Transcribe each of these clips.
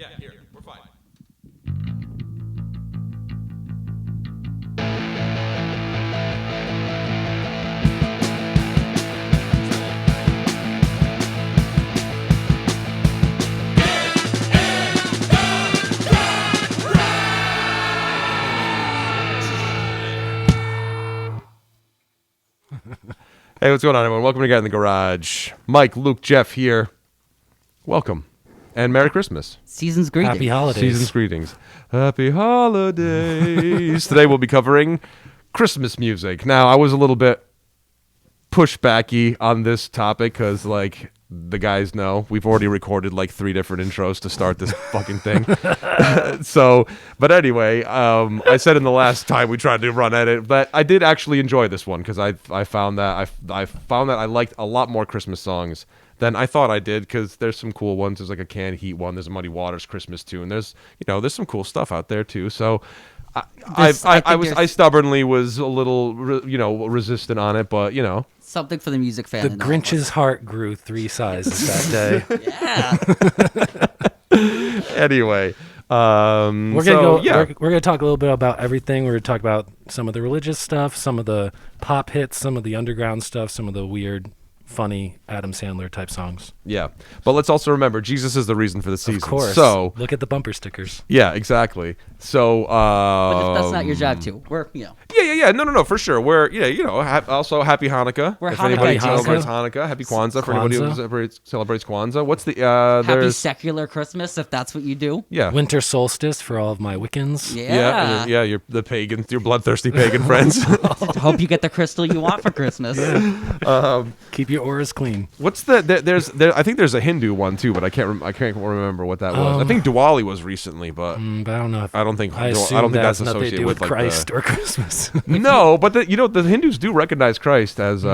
Yeah, here. We're fine. Hey, what's going on, everyone? Welcome to Guy in the Garage. Mike, Luke, Jeff here. Welcome. And Merry Christmas. Season's greetings. Happy holidays. Season's greetings. Happy holidays. Today we'll be covering Christmas music. Now, I was a little bit pushbacky on this topic because, like, the guys know we've already recorded like 3 different intros to start this fucking thing. But anyway, I said in the last time we tried to run edit, but I did actually enjoy this one because I found that I liked a lot more Christmas songs than I thought I did, because there's some cool ones. There's like a Canned Heat one. There's a Muddy Waters Christmas tune. There's some cool stuff out there too. So I stubbornly was a little resistant on it, but something for the music fan. The Grinch's heart grew 3 sizes that day. day. Anyway, we're gonna talk a little bit about everything. We're gonna talk about some of the religious stuff, some of the pop hits, some of the underground stuff, some of the weird, funny Adam Sandler type songs. Yeah, but let's also remember Jesus is the reason for the season. Of course. So look at the bumper stickers. Yeah, exactly. So, but if that's not your job too, we're Yeah. No, for sure. We're also Happy Hanukkah. We're if Hanukkah. anybody Happy celebrates Hanukkah, Happy Kwanzaa for anybody who celebrates Kwanzaa. What's the Happy secular Christmas if that's what you do. Yeah. Winter solstice for all of my Wiccans. Yeah. You're the pagans, your bloodthirsty pagan friends. Hope you get the crystal you want for Christmas. Keep your auras clean. What's I think there's a Hindu one too, but I can't remember what that was. I think Diwali was recently, but I don't know. I don't think that that's has nothing to associated do with like Christ or Christmas. No, but the Hindus do recognize Christ as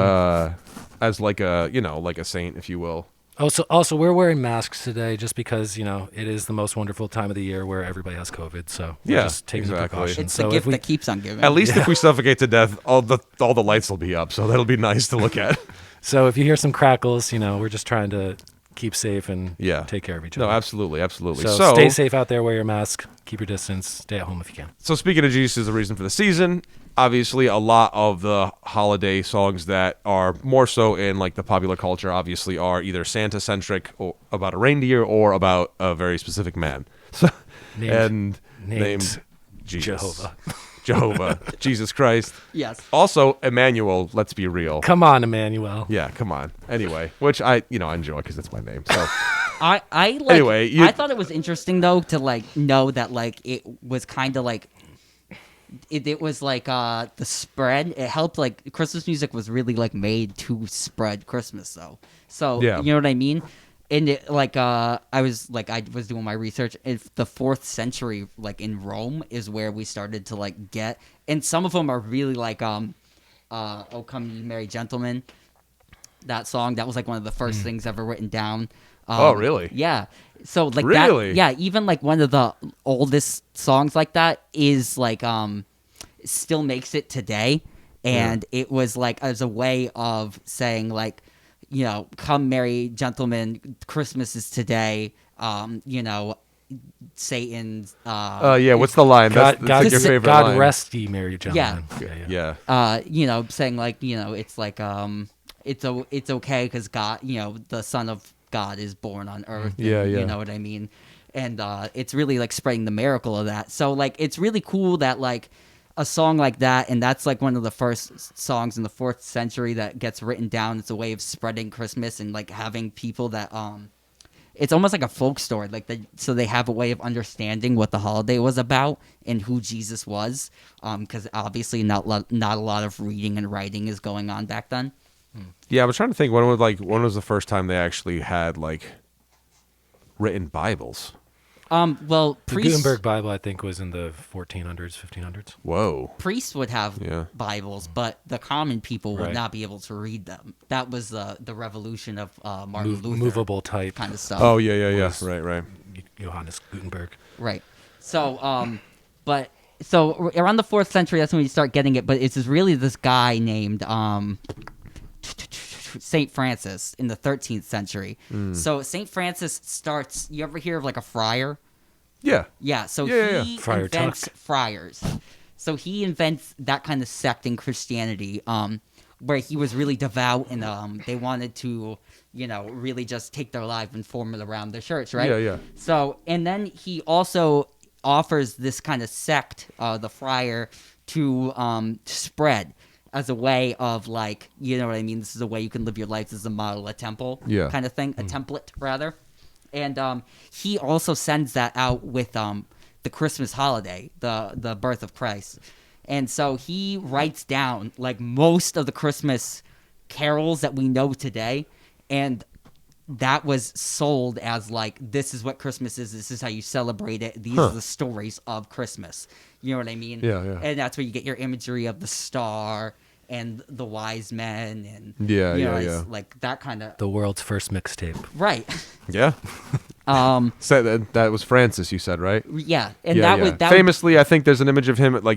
like a saint, if you will. Also, we're wearing masks today just because it is the most wonderful time of the year where everybody has COVID. So we're just taking the precautions. It's the gift that keeps on giving. At least if we suffocate to death, all the lights will be up, so that'll be nice to look at. So if you hear some crackles, we're just trying to keep safe and take care of each other. No, absolutely. So stay safe out there. Wear your mask. Keep your distance. Stay at home if you can. So speaking of Jesus is the reason for the season, obviously a lot of the holiday songs that are more so in like the popular culture obviously are either Santa-centric or about a reindeer or about a very specific man. So, named Jesus. Jehovah, Jesus Christ. Yes. Also, Emmanuel, let's be real. Come on, Emmanuel. Yeah, come on. Anyway, which I enjoy because that's my name. So anyway, I thought it was interesting though to know that it was kind of it was the spread. It helped Christmas music was really made to spread Christmas though. So you know what I mean? And it, I was doing my research. If the 4th century, in Rome, is where we started to get, and some of them are really "Oh Come Ye Merry Gentlemen." That song that was one of the first things ever written down. Oh, really? Yeah. So really? that, yeah. Even one of the oldest songs like that is still makes it today, and it was as a way of saying come merry gentlemen, Christmas is today. Satan's what's the line? That's your favorite God line. Rest ye merry gentlemen. Yeah. Saying it's it's okay because God, the Son of God is born on earth. Yeah. You know what I mean? And it's really spreading the miracle of that. So it's really cool that a song like that, and that's one of the first songs in the 4th century that gets written down. It's a way of spreading Christmas and having people that it's almost like a folk story, so they have a way of understanding what the holiday was about and who Jesus was, because obviously not a lot of reading and writing is going on back then. Yeah, I was trying to think when was the first time they actually had written Bibles. Well, the Gutenberg Bible, I think, was in the 1400s, 1500s. Whoa. Priests would have Bibles, but the common people would not be able to read them. That was the revolution of Martin Luther. Movable type kind of stuff. Oh, yeah. Right. Johannes Gutenberg. Right. So, so around the 4th century, that's when we start getting it. But it's really this guy named Saint Francis in the 13th century. So Saint Francis starts. You ever hear of a friar? Yeah. Yeah, so he Friar invents Tuck. friars. So he invents that kind of sect in Christianity, where he was really devout and they wanted to, really just take their life and form it around the church, right? Yeah. So, and then he also offers this kind of sect, the friar, to spread as a way of like, you know what I mean? This is a way you can live your life. This is a model, a temple kind of thing, a template rather. And he also sends that out with the Christmas holiday, the birth of Christ. And so he writes down like most of the Christmas carols that we know today, and that was sold as like, this is what Christmas is. This is how you celebrate it. These are the stories of Christmas. You know what I mean? Yeah. And that's where you get your imagery of the star and the wise men and like that kind of The world's first mixtape. right. Yeah. So that was Francis, you said, right? Yeah, and that was famously. I think there's an image of him where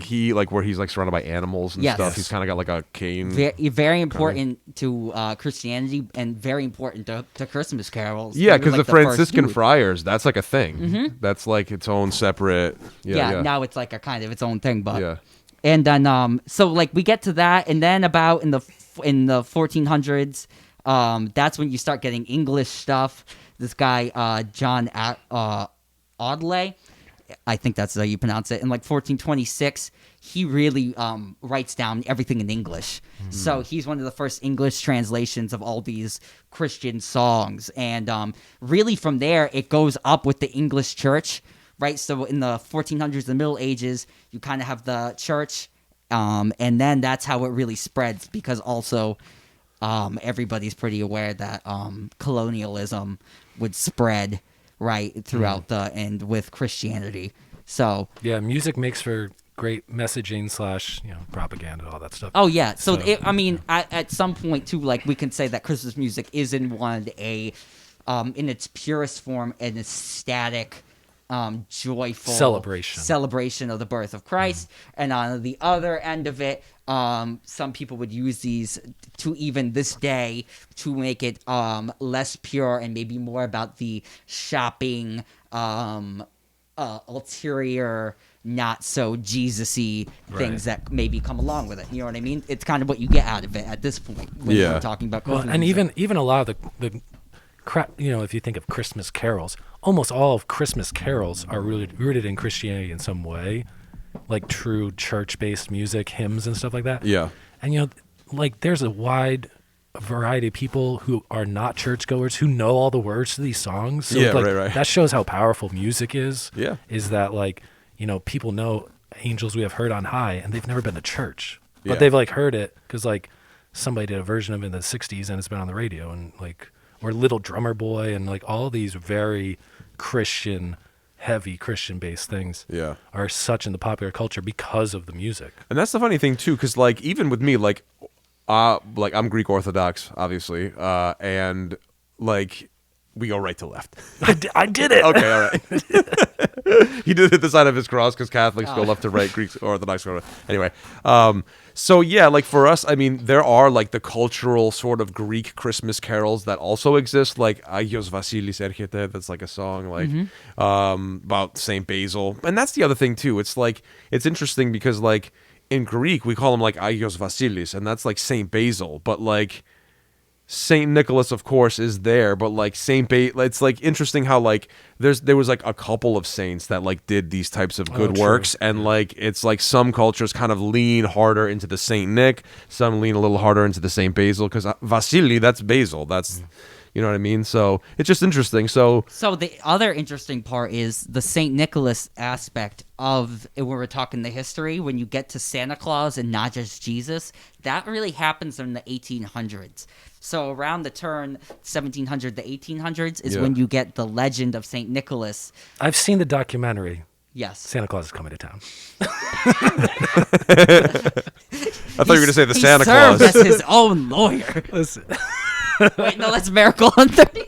he's like surrounded by animals and Yes. stuff. He's kind of got like a cane. very important to Christianity and very important to Christmas carols. Yeah, He was, because like, the Franciscan first dude. friars, that's like a thing. That's like its own separate. Yeah. Now it's like a kind of its own thing, but Yeah. and then so like we get to that, and then about in the 1400s, that's when you start getting English stuff. This guy John Audley, I think that's how you pronounce it. In like 1426, he really writes down everything in English. So he's one of the first English translations of all these Christian songs, and really from there it goes up with the English church. Right, so in the 1400s, the Middle Ages, you kind of have the church, and then that's how it really spreads, because also everybody's pretty aware that colonialism would spread right throughout and with Christianity. So yeah, music makes for great messaging / propaganda, all that stuff. Oh yeah, so at some point too, like we can say that Christmas music is in in its purest form, an ecstatic, joyful celebration of the birth of Christ. And on the other end of it, some people would use these to even this day to make it less pure and maybe more about the shopping, ulterior, not so Jesus-y things that maybe come along with it. You know what I mean? It's kind of what you get out of it at this point when we're talking about Christmas. And even a lot of the crap, if you think of Christmas carols, almost all of Christmas carols are really rooted in Christianity in some way, like true church-based music, hymns and stuff like that. Yeah. And like there's a wide variety of people who are not churchgoers who know all the words to these songs. So right. That shows how powerful music is. Yeah. Is that like, people know Angels We Have Heard on High and they've never been to church, but they've like heard it because like somebody did a version of it in the 60s and it's been on the radio, and like, or Little Drummer Boy, and like all these very heavy Christian-based things are such in the popular culture because of the music. And that's the funny thing too, because like even with me, like I'm Greek Orthodox, obviously, and like we go right to left. I did it. Okay, all right. He did it the side of his cross because Catholics go left to right, Greek Orthodox go right. Anyway, so yeah, like for us, I mean, there are like the cultural sort of Greek Christmas carols that also exist, like Agios Vasilis Erchete, that's like a song like about Saint Basil. And that's the other thing too. It's like, it's interesting because like in Greek, we call him like Agios Vasilis, and that's like Saint Basil, but like Saint Nicholas, of course, is there, but like it's like interesting how like there was like a couple of saints that like did these types of good works, and like it's like some cultures kind of lean harder into the Saint Nick, some lean a little harder into the Saint Basil, because Vasily, that's Basil, that's you know what I mean. So it's just interesting. So the other interesting part is the Saint Nicholas aspect of when we're talking the history. When you get to Santa Claus and not just Jesus, that really happens in the 1800s. So around the turn 1700 to 1800s is when you get the legend of Saint Nicholas. I've seen the documentary. Yes. Santa Claus is coming to town. I thought you were going to say the Santa Claus. He served as his own lawyer. Listen. Wait, no, that's Miracle on 30.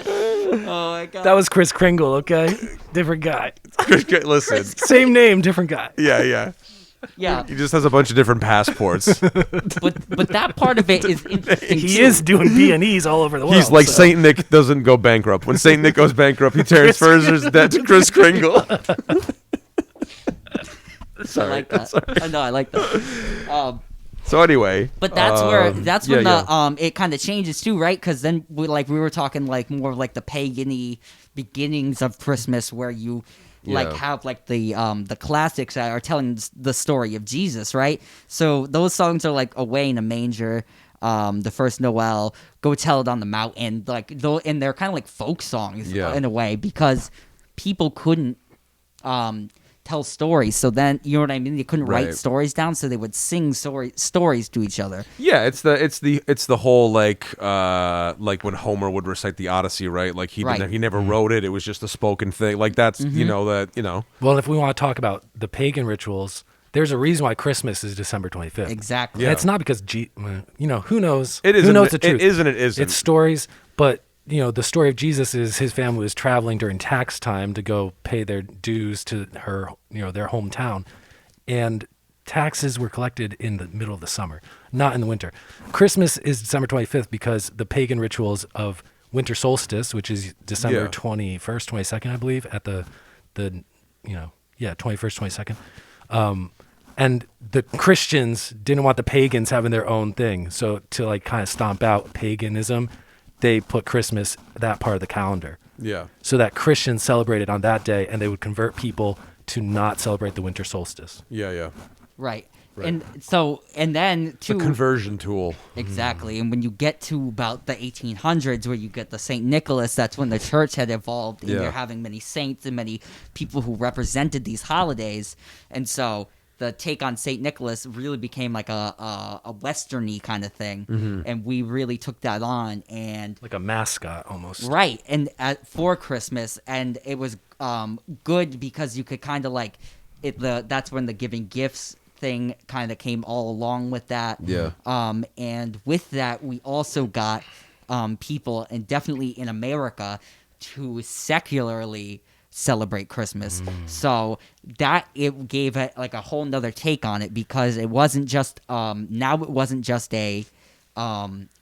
Oh my god. That was Kris Kringle, okay? Different guy. Listen. Same name, different guy. Yeah. Yeah. He just has a bunch of different passports. But that part of it is interesting. He is doing B&Es all over the world. He's like Saint Nick doesn't go bankrupt. When Saint Nick goes bankrupt, he transfers his debt to Kris Kringle. Sorry. I like that. Sorry. No, I like that. So anyway, but that's when it kind of changes too, right? Because then we were talking like more like the pagan-y beginnings of Christmas, where you have like the classics that are telling the story of Jesus, right? So those songs are like Away in a Manger, The First Noel, Go Tell It on the Mountain, and they're kind of like folk songs in a way, because people couldn't tell stories. So then, you know what I mean? They couldn't write stories down, so they would sing stories to each other. Yeah, it's the whole like when Homer would recite the Odyssey, right? Like he never wrote it. It was just a spoken thing. Like that's Well, if we want to talk about the pagan rituals, there's a reason why Christmas is December 25th. Exactly. Yeah. And it's not because who knows? It is. Who knows the truth? It is and it isn't. It's stories, but the story of Jesus is his family was traveling during tax time to go pay their dues to their hometown, and taxes were collected in the middle of the summer, not in the winter. Christmas is December 25th because the pagan rituals of winter solstice, which is December 21st, 22nd, I believe, at the 21st, 22nd. And the Christians didn't want the pagans having their own thing, so to like kind of stomp out paganism, they put Christmas that part of the calendar. Yeah. So that Christians celebrated on that day, and they would convert people to not celebrate the winter solstice. Yeah. Right. And then the conversion tool. Exactly. And when you get to about the 1800s, where you get the St. Nicholas, that's when the church had evolved, and you're having many saints and many people who represented these holidays. And so the take on St. Nicholas really became like a Western-y kind of thing, and we really took that on, and like a mascot almost. Right, and for Christmas, and it was good because you could kind of like that's when the giving gifts thing kind of came all along with that. Yeah. And with that, we also got people, and definitely in America, to secularly celebrate Christmas. So that it gave it like a whole nother take on it, because it wasn't just now it wasn't just a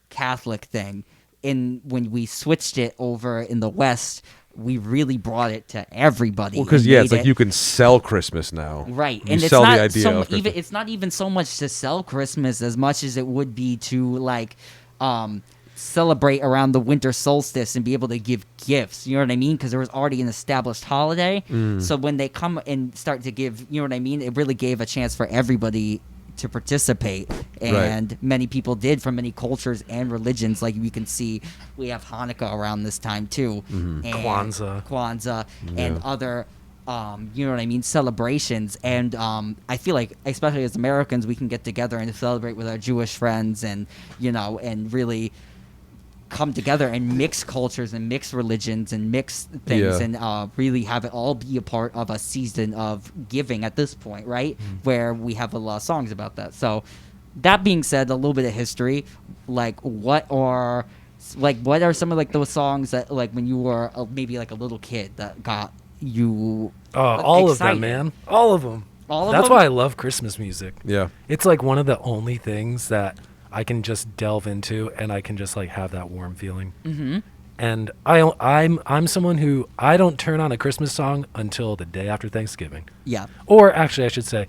Catholic thing. When we switched it over in the West, we really brought it to everybody. Well, because it's like you can sell Christmas now, right? You and sell it's not the idea so of Christmas. it's not even so much to sell Christmas as much as it would be to like celebrate around the winter solstice and be able to give gifts, you know what I mean? Because there was already an established holiday. So when they come and start to give, you know what I mean, it really gave a chance for everybody to participate, and many people did from many cultures and religions. Like we can see, we have Hanukkah around this time too, and Kwanzaa and other you know what I mean, celebrations. And I feel like, especially as Americans, we can get together and celebrate with our Jewish friends, and and really come together and mix cultures and mix religions and mix things, and really have it all be a part of a season of giving at this point, right? Where we have a lot of songs about that. So that being said, a little bit of history, like what are some of like those songs that like when you were maybe like a little kid that got you all excited? of them, man, all of them. That's why I love Christmas music. Yeah, it's like one of the only things that I can just delve into, and I can just like have that warm feeling. And I'm someone who I don't turn on a Christmas song until the day after Thanksgiving. Yeah. Or actually, I should say,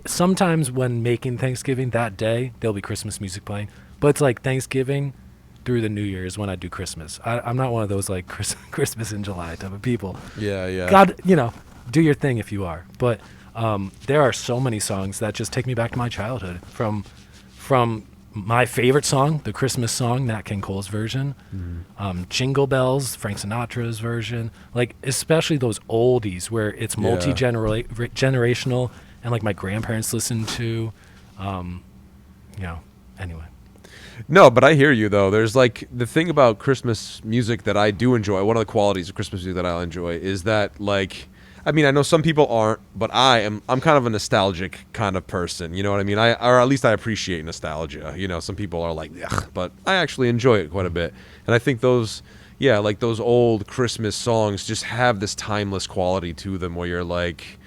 sometimes when making Thanksgiving that day, there'll be Christmas music playing. But it's like Thanksgiving through the New Year's when I do Christmas. I'm not one of those like Christmas in July type of people. Yeah. God, do your thing if you are. But there are so many songs that just take me back to my childhood. From my favorite song, the Christmas song, Nat King Cole's version, Jingle Bells, Frank Sinatra's version, like especially those oldies where it's multi-generational, and like my grandparents listened to, anyway. No, but I hear you though. There's like the thing about Christmas music that I do enjoy. One of the qualities of Christmas music that I enjoy is that like, I mean, I know some people aren't, but I'm kind of a nostalgic kind of person. You know what I mean? Or at least I appreciate nostalgia. Some people are like, ugh, but I actually enjoy it quite a bit. And I think those old Christmas songs just have this timeless quality to them where you're like,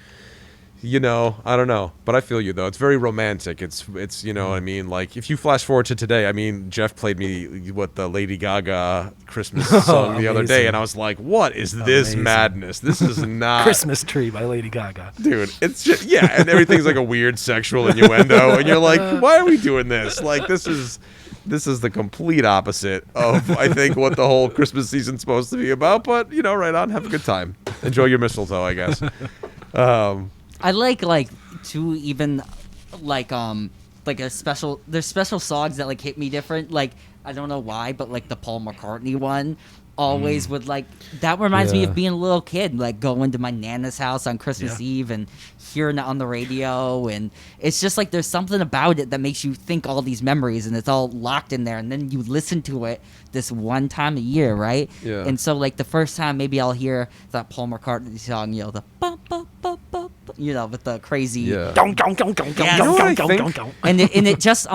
I don't know, but I feel you though. It's very romantic. It's what I mean. Like if you flash forward to today, I mean, Jeff played me the Lady Gaga Christmas song the other day, and I was like, "What is this madness? This is not Christmas Tree by Lady Gaga, dude." It's just and everything's like a weird sexual innuendo, and you're like, "Why are we doing this? Like this is the complete opposite of I think what the whole Christmas season's supposed to be about." But right on, have a good time, enjoy your mistletoe, I guess. I like to even there's special songs that like hit me different. Like I don't know why, but like the Paul McCartney one always would that reminds me of being a little kid, like going to my Nana's house on Christmas Eve and hearing it on the radio, and it's just like there's something about it that makes you think all these memories, and it's all locked in there, and then you listen to it this one time a year, right? Yeah. And so like the first time maybe I'll hear that Paul McCartney song, the with the crazy and it just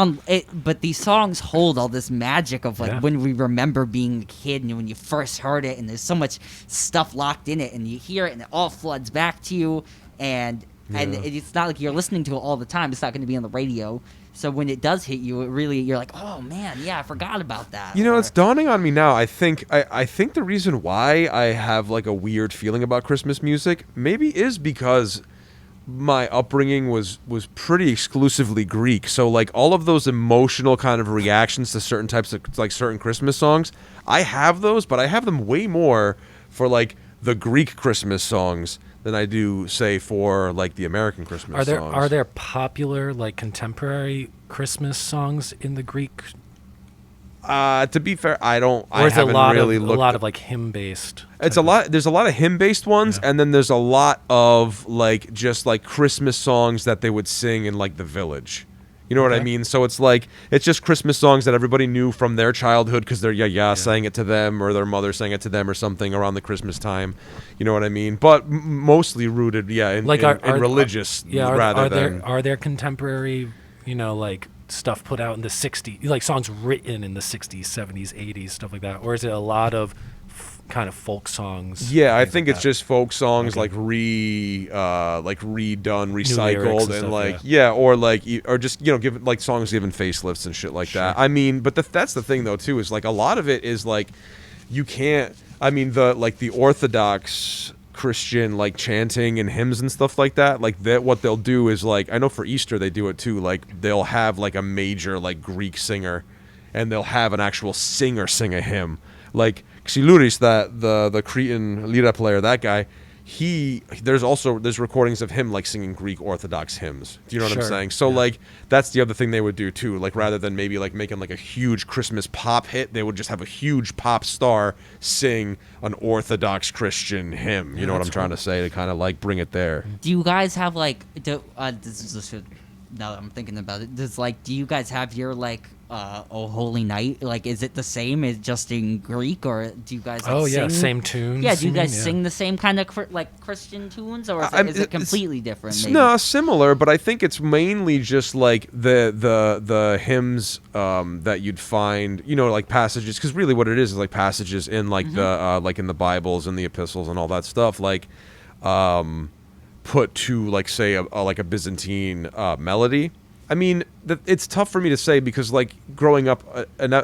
but these songs hold all this magic of when we remember being a kid and when you first heard it, and there's so much stuff locked in it, and you hear it and it all floods back to you, and it's not like you're listening to it all the time. It's not going to be on the radio. So when it does hit you, you're like, oh man, I forgot about that. It's dawning on me now. I think the reason why I have like a weird feeling about Christmas music maybe is because my upbringing was pretty exclusively Greek. So like all of those emotional kind of reactions to certain types of like certain Christmas songs, I have those, but I have them way more for like the Greek Christmas songs than I do, say, for like the American Christmas songs. Are there popular like contemporary Christmas songs in the Greek? To be fair, I don't. Or is I haven't really looked. A lot of like hymn based. It's a lot. There's a lot of hymn based ones, and then there's a lot of like just like Christmas songs that they would sing in like the village. You know what I mean? So it's like it's just Christmas songs that everybody knew from their childhood because their sang it to them, or their mother sang it to them, or something around the Christmas time. You know what I mean? But mostly rooted, in religious rather than. Are there contemporary, like stuff put out in the 60s, like songs written in the 60s, 70s, 80s, stuff like that, or is it a lot of kind of folk songs? Yeah, I think it's just folk songs like redone, recycled, and stuff, or just give like songs given facelifts and shit like that. I mean, but that's the thing though too, is like a lot of it is like you can't. I mean, the Orthodox Christian like chanting and hymns and stuff like that, like that what they'll do is like, I know for Easter they do it too, like they'll have like a major like Greek singer, and they'll have an actual singer sing a hymn. Like Xilouris, that the Cretan lira player, that guy, there's recordings of him like singing Greek Orthodox hymns. Do you know what I'm saying? So like that's the other thing they would do too. Like rather than maybe like making like a huge Christmas pop hit, they would just have a huge pop star sing an Orthodox Christian hymn. You know what I'm trying to say, to kind of like bring it there. Do you guys have like now that I'm thinking about it, do you guys have your like Oh Holy Night? Like, is it the same as just in Greek, or do you guys sing? Same tunes? Yeah, do you guys sing the same kind of like Christian tunes, or is it completely different? Maybe? No, similar, but I think it's mainly just like the hymns that you'd find, like passages, because really what it is like passages in like the like in the Bibles and the epistles and all that stuff, like put to like say like a Byzantine melody. I mean, it's tough for me to say because like growing up,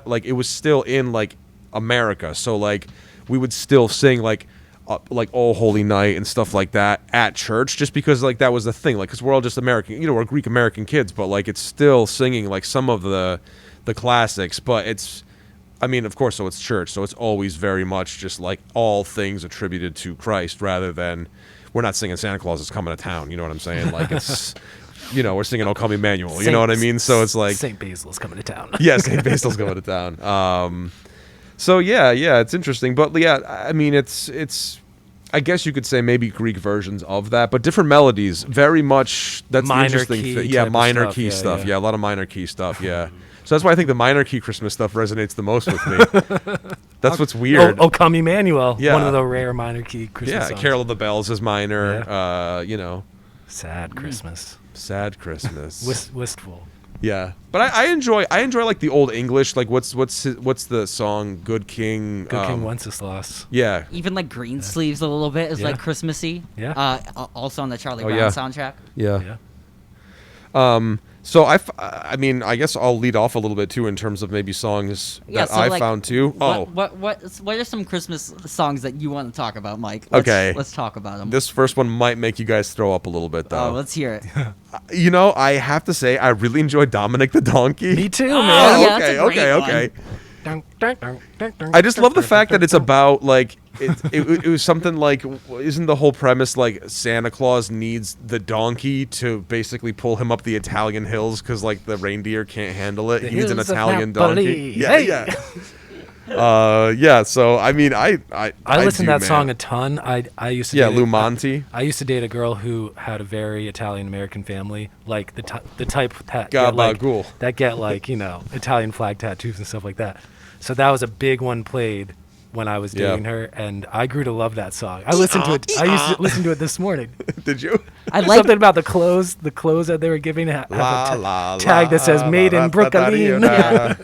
like it was still in like America, so like we would still sing like Oh Holy Night and stuff like that at church, just because like that was the thing, like because we're all just American, we're Greek American kids, but like it's still singing like some of the classics, but it's. I mean, of course, so it's church, so it's always very much just like all things attributed to Christ, rather than we're not singing Santa Claus is coming to town. You know what I'm saying? Like it's. We're singing "O Come Emmanuel." You know what I mean? So it's like St. Basil's coming to town. Yeah, St. Basil's coming to town. So yeah, it's interesting, but yeah, I mean, it's. I guess you could say maybe Greek versions of that, but different melodies. Very much. That's the interesting thing. Yeah, minor key stuff. Yeah, a lot of minor key stuff. Yeah. So that's why I think the minor key Christmas stuff resonates the most with me. That's what's weird. O Come Emmanuel. Yeah. One of the rare minor key Christmas songs. Carol of the Bells is minor. Sad Christmas. Sad Christmas. Wistful. Yeah, but I enjoy like the old English. Like what's the song? Good King. Good King Wenceslas. Yeah. Even like Greensleeves a little bit is like Christmassy. Yeah. Also on the Charlie Brown soundtrack. Yeah. So I mean, I guess I'll lead off a little bit too in terms of maybe songs that I found too. What are some Christmas songs that you want to talk about, Mike? Let's talk about them. This first one might make you guys throw up a little bit though. Oh, let's hear it. You know, I have to say I really enjoyed Dominic the Donkey. Me too, man. Yeah, Okay. I just love the fact that it's about like it was something like, isn't the whole premise like Santa Claus needs the donkey to basically pull him up the Italian hills because like the reindeer can't handle it. He needs an Italian donkey. Yeah. So I mean, I listened to that song a ton. I used to Lou Monte. I used to date a girl who had a very Italian American family, like the type that get like Italian flag tattoos and stuff like that. So that was a big one played when I was dating her, and I grew to love that song. I listened to it. I used to listen to it this morning. Did you? I like something about the clothes that they were giving have a tag that says "Made in Brooklyn." I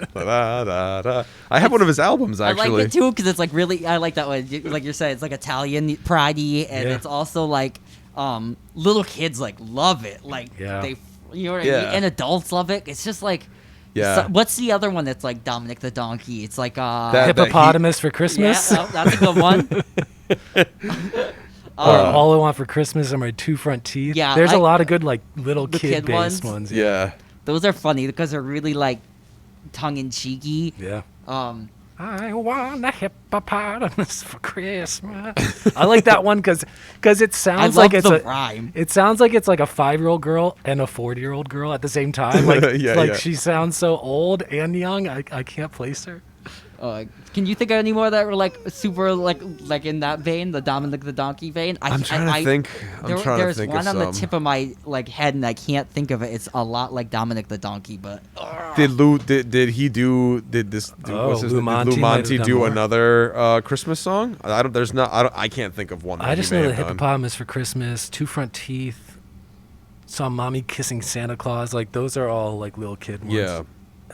have one of his albums actually. I like it too because it's like really. I like that one. Like you're saying, it's like Italian pridey, and it's also like little kids like love it. Like they, you know what I mean? And adults love it. It's just like. Yeah. So, what's the other one that's like Dominic the Donkey? It's like Hippopotamus for Christmas. Yeah, that's a good one. All I Want for Christmas are my two front teeth. Yeah, there's a lot of good like little kid-based ones. Yeah. Those are funny because they're really like tongue-in-cheeky. Yeah. I want a hippopotamus for Christmas. I like that one because it sounds like it's a rhyme. It sounds like it's like a 5-year-old girl and a 40-year-old girl at the same time. Like she sounds so old and young. I can't place her. Can you think of any more that were like super like in that vein, the Dominic the Donkey vein? I'm trying to think. There's one on the tip of my like head and I can't think of it. It's a lot like Dominic the Donkey, but did Lou Monte do another Christmas song? I can't think of one. I just know the Hippopotamus for Christmas, Two Front Teeth, Saw Mommy Kissing Santa Claus. Like those are all like little kid ones. Yeah.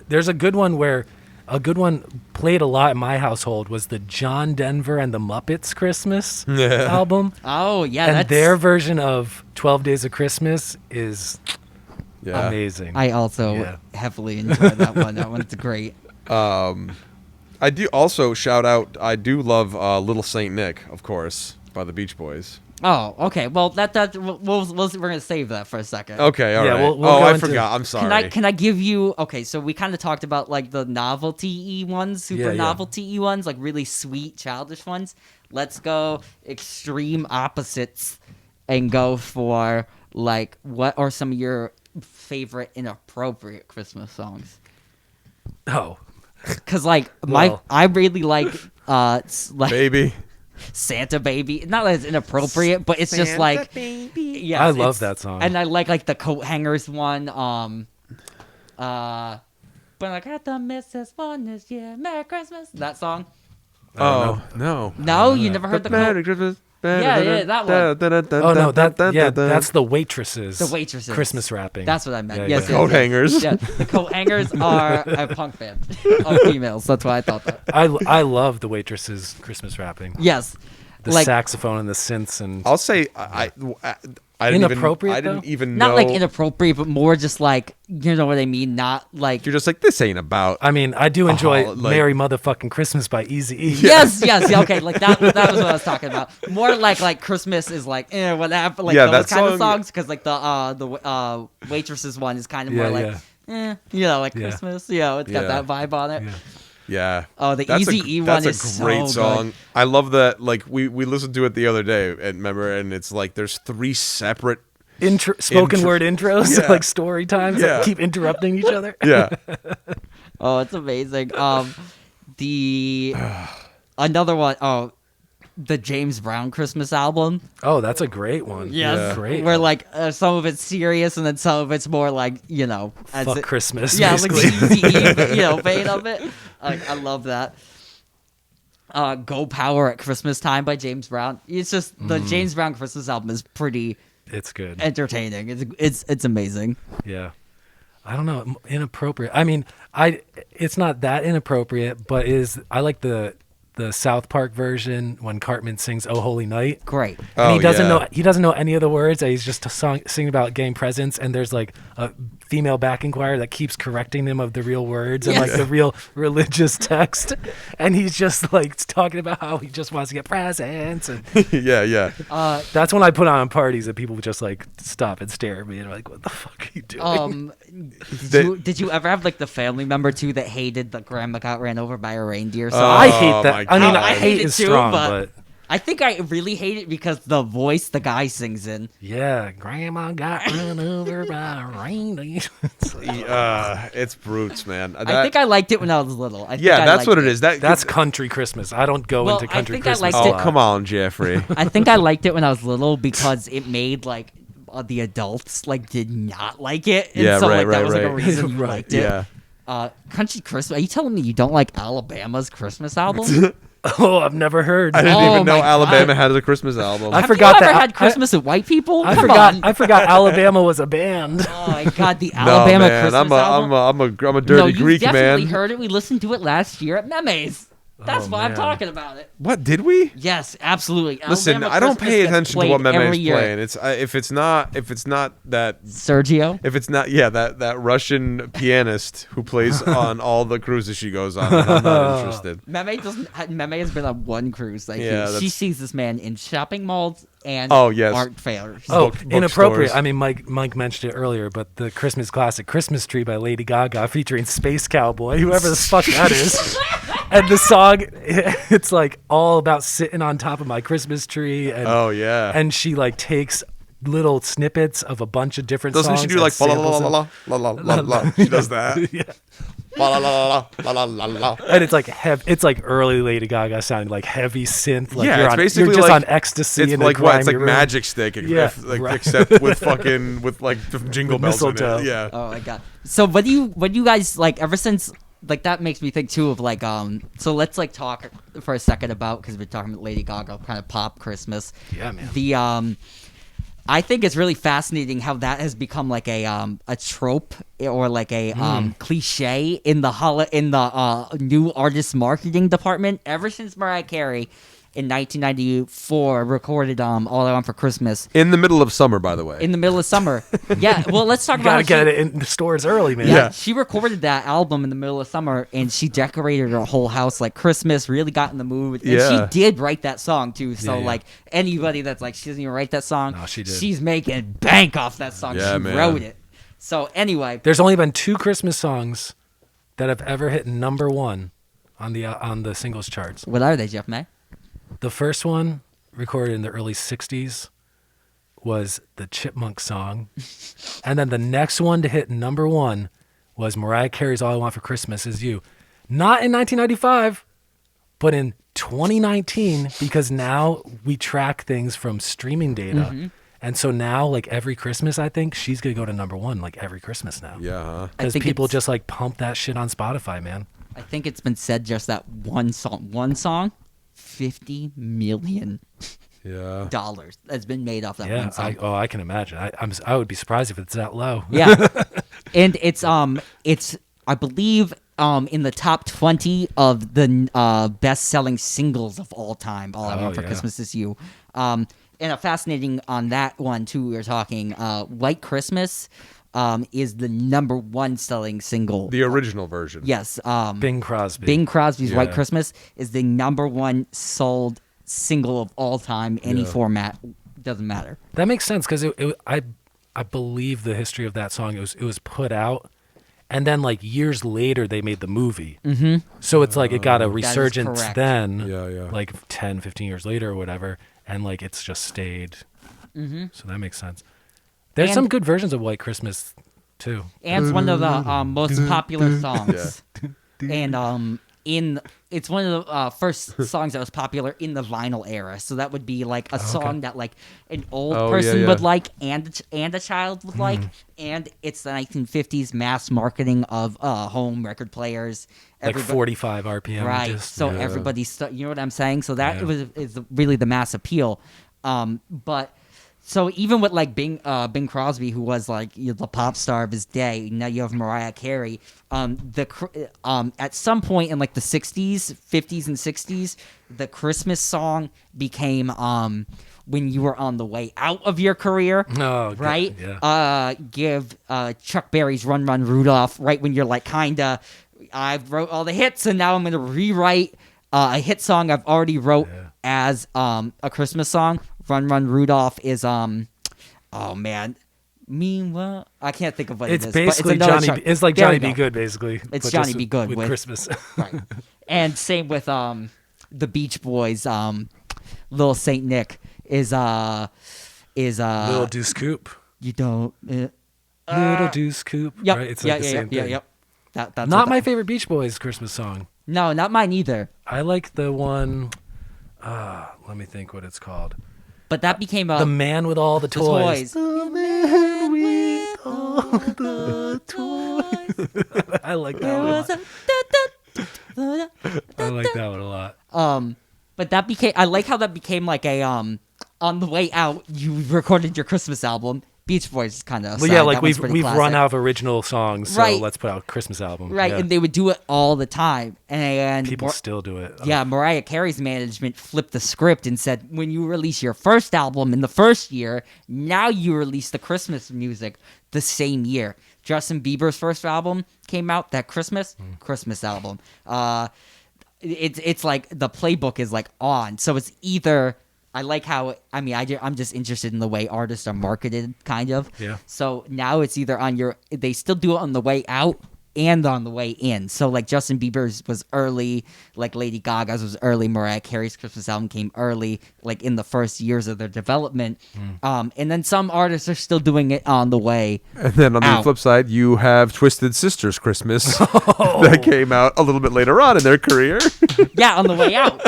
There's a good one where. A good one played a lot in my household was the John Denver and the Muppets Christmas album. Oh, yeah. And their version of 12 Days of Christmas is amazing. I also heavily enjoy that one. That one's great. I do also shout out, I do love Little Saint Nick, of course, by the Beach Boys. Oh, okay. Well, we're gonna save that for a second. Okay, all right. I forgot. I'm sorry. Can I give you? Okay, so we kind of talked about like the novelty-y ones, novelty-y ones, like really sweet, childish ones. Let's go extreme opposites and go for like what are some of your favorite inappropriate Christmas songs? Oh, because like I really like Baby. Santa Baby. Not that it's inappropriate, but it's Santa just like Baby. Yeah, I love that song. And I like the coat hangers one. But I got the Mrs. one this year. Merry Christmas. That song. No. No, you never heard the Merry Christmas. Yeah, that one. Oh no, that's the Waitresses. The Waitresses. Christmas rapping. That's what I meant. Yes, coat hangers. Yeah, the coat hangers are a punk band of females. That's why I thought that. I love the Waitresses Christmas rapping. Yes, the saxophone and the synths and. I'll say I didn't even know. Not like inappropriate, but more just like, you know what I mean? Not like. You're just like, this ain't about. I mean, I do enjoy Merry Motherfucking Christmas by Eazy-E. Yes, okay, like that was what I was talking about. More like Christmas is like, whatever, like those kind of songs, because like the Waitresses one is kind of more like, like Christmas, it's got that vibe on it. Yeah. Oh, the Eazy-E one is that's a great song. Good. I love that. Like we listened to it the other day, and remember, and it's like there's 3 separate spoken word intros, like story times that keep interrupting each other. Yeah. Oh, it's amazing. Another one. The James Brown Christmas album. Oh, that's a great one. Yes. Great. Where like some of it's serious and then some of it's more like, fuck Christmas. Yeah, basically. like the vein of it. I love that. Go Power at Christmas Time by James Brown. It's just the James Brown Christmas album is pretty. It's good. Entertaining. It's amazing. Yeah. I don't know, inappropriate. I mean, it's not that inappropriate, but I like the South Park version when Cartman sings "Oh Holy Night." Great. And he doesn't know any of the words. He's just singing about getting presents, and there's like a female backing choir that keeps correcting him of the real words and like the real religious text, and he's just like talking about how he just wants to get presents. And yeah. That's when I put on parties and people would just like stop and stare at me and like, "What the fuck are you doing?" Did you ever have like the family member too that hated that grandma got ran over by a reindeer song? I hate that. I mean, I hate it is too, strong, but I think I really hate it because the voice the guy sings in. Yeah, grandma got run over by a reindeer. It's brutes, man. I think I liked it when I was little. That's what it is. That's country Christmas. I don't go into country Christmas. Oh, come on, Jeffrey. I think I liked it when I was little because it made like the adults like did not like it, and so that was like a reason you liked it. Yeah. Country Christmas. Are you telling me you don't like Alabama's Christmas album? Oh, I've never heard. I didn't even know Alabama had a Christmas album. Have you ever had Christmas with white people? I forgot Alabama was a band. Oh my God, the Alabama Christmas album. I'm a dirty Greek man. You definitely heard it. We listened to it last year at Memes. That's why I'm talking about it. What, did we? Yes, absolutely. Listen, Alabama I don't Christmas pay attention to what Meme's year. playing. It's if it's not that Sergio. If it's not that Russian pianist who plays on all the cruises she goes on, I'm not interested. Meme has been on one cruise. Like she sees this man in shopping malls and art fairs. Book inappropriate. Stores. I mean, Mike mentioned it earlier, but the Christmas classic "Christmas Tree" by Lady Gaga featuring Space Cowboy, whoever the fuck that is. And the song, it's like all about sitting on top of my Christmas tree. And, and she like takes little snippets of a bunch of different songs. Doesn't she do like la la la la la la la la? She does that. Yeah. La la la la la la la. And it's like early Lady Gaga sounding like heavy synth. Like it's basically you're just like, on ecstasy. It's in like what? It's like room. Magic Stick, except with like jingle bells mistletoe. in it. Yeah. Oh my God. So what do you guys like? Ever since like that makes me think too of like So let's like talk for a second about because we're talking about Lady Gaga kind of pop Christmas. Yeah, man. The I think it's really fascinating how that has become like a trope or like a cliche in the new artist marketing department ever since Mariah Carey in 1994 recorded All I Want for Christmas. In the middle of summer, by the way. In the middle of summer. Yeah, well, let's talk about it. Gotta get it in the stores early, man. Yeah, she recorded that album in the middle of summer, and she decorated her whole house like Christmas, really got in the mood. And she did write that song, too. So, like, anybody that's like, she doesn't even write that song, no, she did. She's making bank off that song. Yeah, she wrote it. So, anyway. There's only been 2 Christmas songs that have ever hit number 1 on the singles charts. What are they, Jeff May? The first one, recorded in the early 60s, was the Chipmunk song. And then the next one to hit number 1 was Mariah Carey's All I Want for Christmas Is You. Not in 1995, but in 2019, because now we track things from streaming data. Mm-hmm. And so now, like every Christmas, I think, she's going to go to number 1, like every Christmas now. Yeah. Because people just like pump that shit on Spotify, man. I think it's been said just that one song. $50 million dollars has been made off that one song. I can imagine. I would be surprised if it's that low. Yeah, and it's I believe in the top 20 of the best-selling singles of all time. All I Want for Christmas Is You. And a fascinating on that one too. We were talking White Christmas. Is the number 1 selling single. The original version. Yes. Bing Crosby. Bing Crosby's White Christmas is the number 1 sold single of all time, any format. Doesn't matter. That makes sense because I believe the history of that song. It was put out, and then like years later they made the movie. Mm-hmm. So it's like it got a resurgence then, like 10, 15 years later or whatever, and like it's just stayed. Mm-hmm. So that makes sense. There's some good versions of White Christmas, too. And it's one of the most popular songs. And it's one of the first songs that was popular in the vinyl era. So that would be like a song that like an old person would like and a child would like. And it's the 1950s mass marketing of home record players. Like 45 RPM. Right. So everybody's, you know what I'm saying? So that is really the mass appeal. But So even with like Bing Crosby, who was like the pop star of his day, now you have Mariah Carey. At some point in like the 60s, 50s, and 60s, the Christmas song became when you were on the way out of your career, right? Yeah. Give Chuck Berry's "Run Run Rudolph" right when you're like kinda, I've wrote all the hits and now I'm gonna rewrite a hit song I've already wrote as a Christmas song. "Run Run Rudolph" is oh man. Meanwhile, I can't think of what it is. Basically but it's Johnny. It's like Johnny B. Good, basically. It's Johnny B. Good with Christmas. Right. And same with the Beach Boys. Little Saint Nick is Little Deuce Coupe. You don't. Little Deuce Coupe. Yep. Right? It's like the same thing. Yep. That's not my favorite Beach Boys Christmas song. No, not mine either. I like the one. Let me think what it's called. But that became The Man with All the Toys. The Man with All the Toys. I like that one. I like that one a lot. But that became. I like how that became like a on the way out. You recorded your Christmas album. Beach Boys is kind of. Well, yeah, like we've run out of original songs, so let's put out a Christmas album. Right, yeah. And they would do it all the time, and people still do it. Yeah, Mariah Carey's management flipped the script and said, when you release your first album in the first year, now you release the Christmas music the same year. Justin Bieber's first album came out that Christmas album. It's like the playbook is like on, so it's either. I like how, I'm just interested in the way artists are marketed, kind of. Yeah. So now it's either they still do it on the way out and on the way in. So like Justin Bieber's was early, like Lady Gaga's was early, Mariah Carey's Christmas album came early, like in the first years of their development. And then some artists are still doing it on the way And then on the flip side, you have Twisted Sister's Christmas that came out a little bit later on in their career. Yeah, on the way out.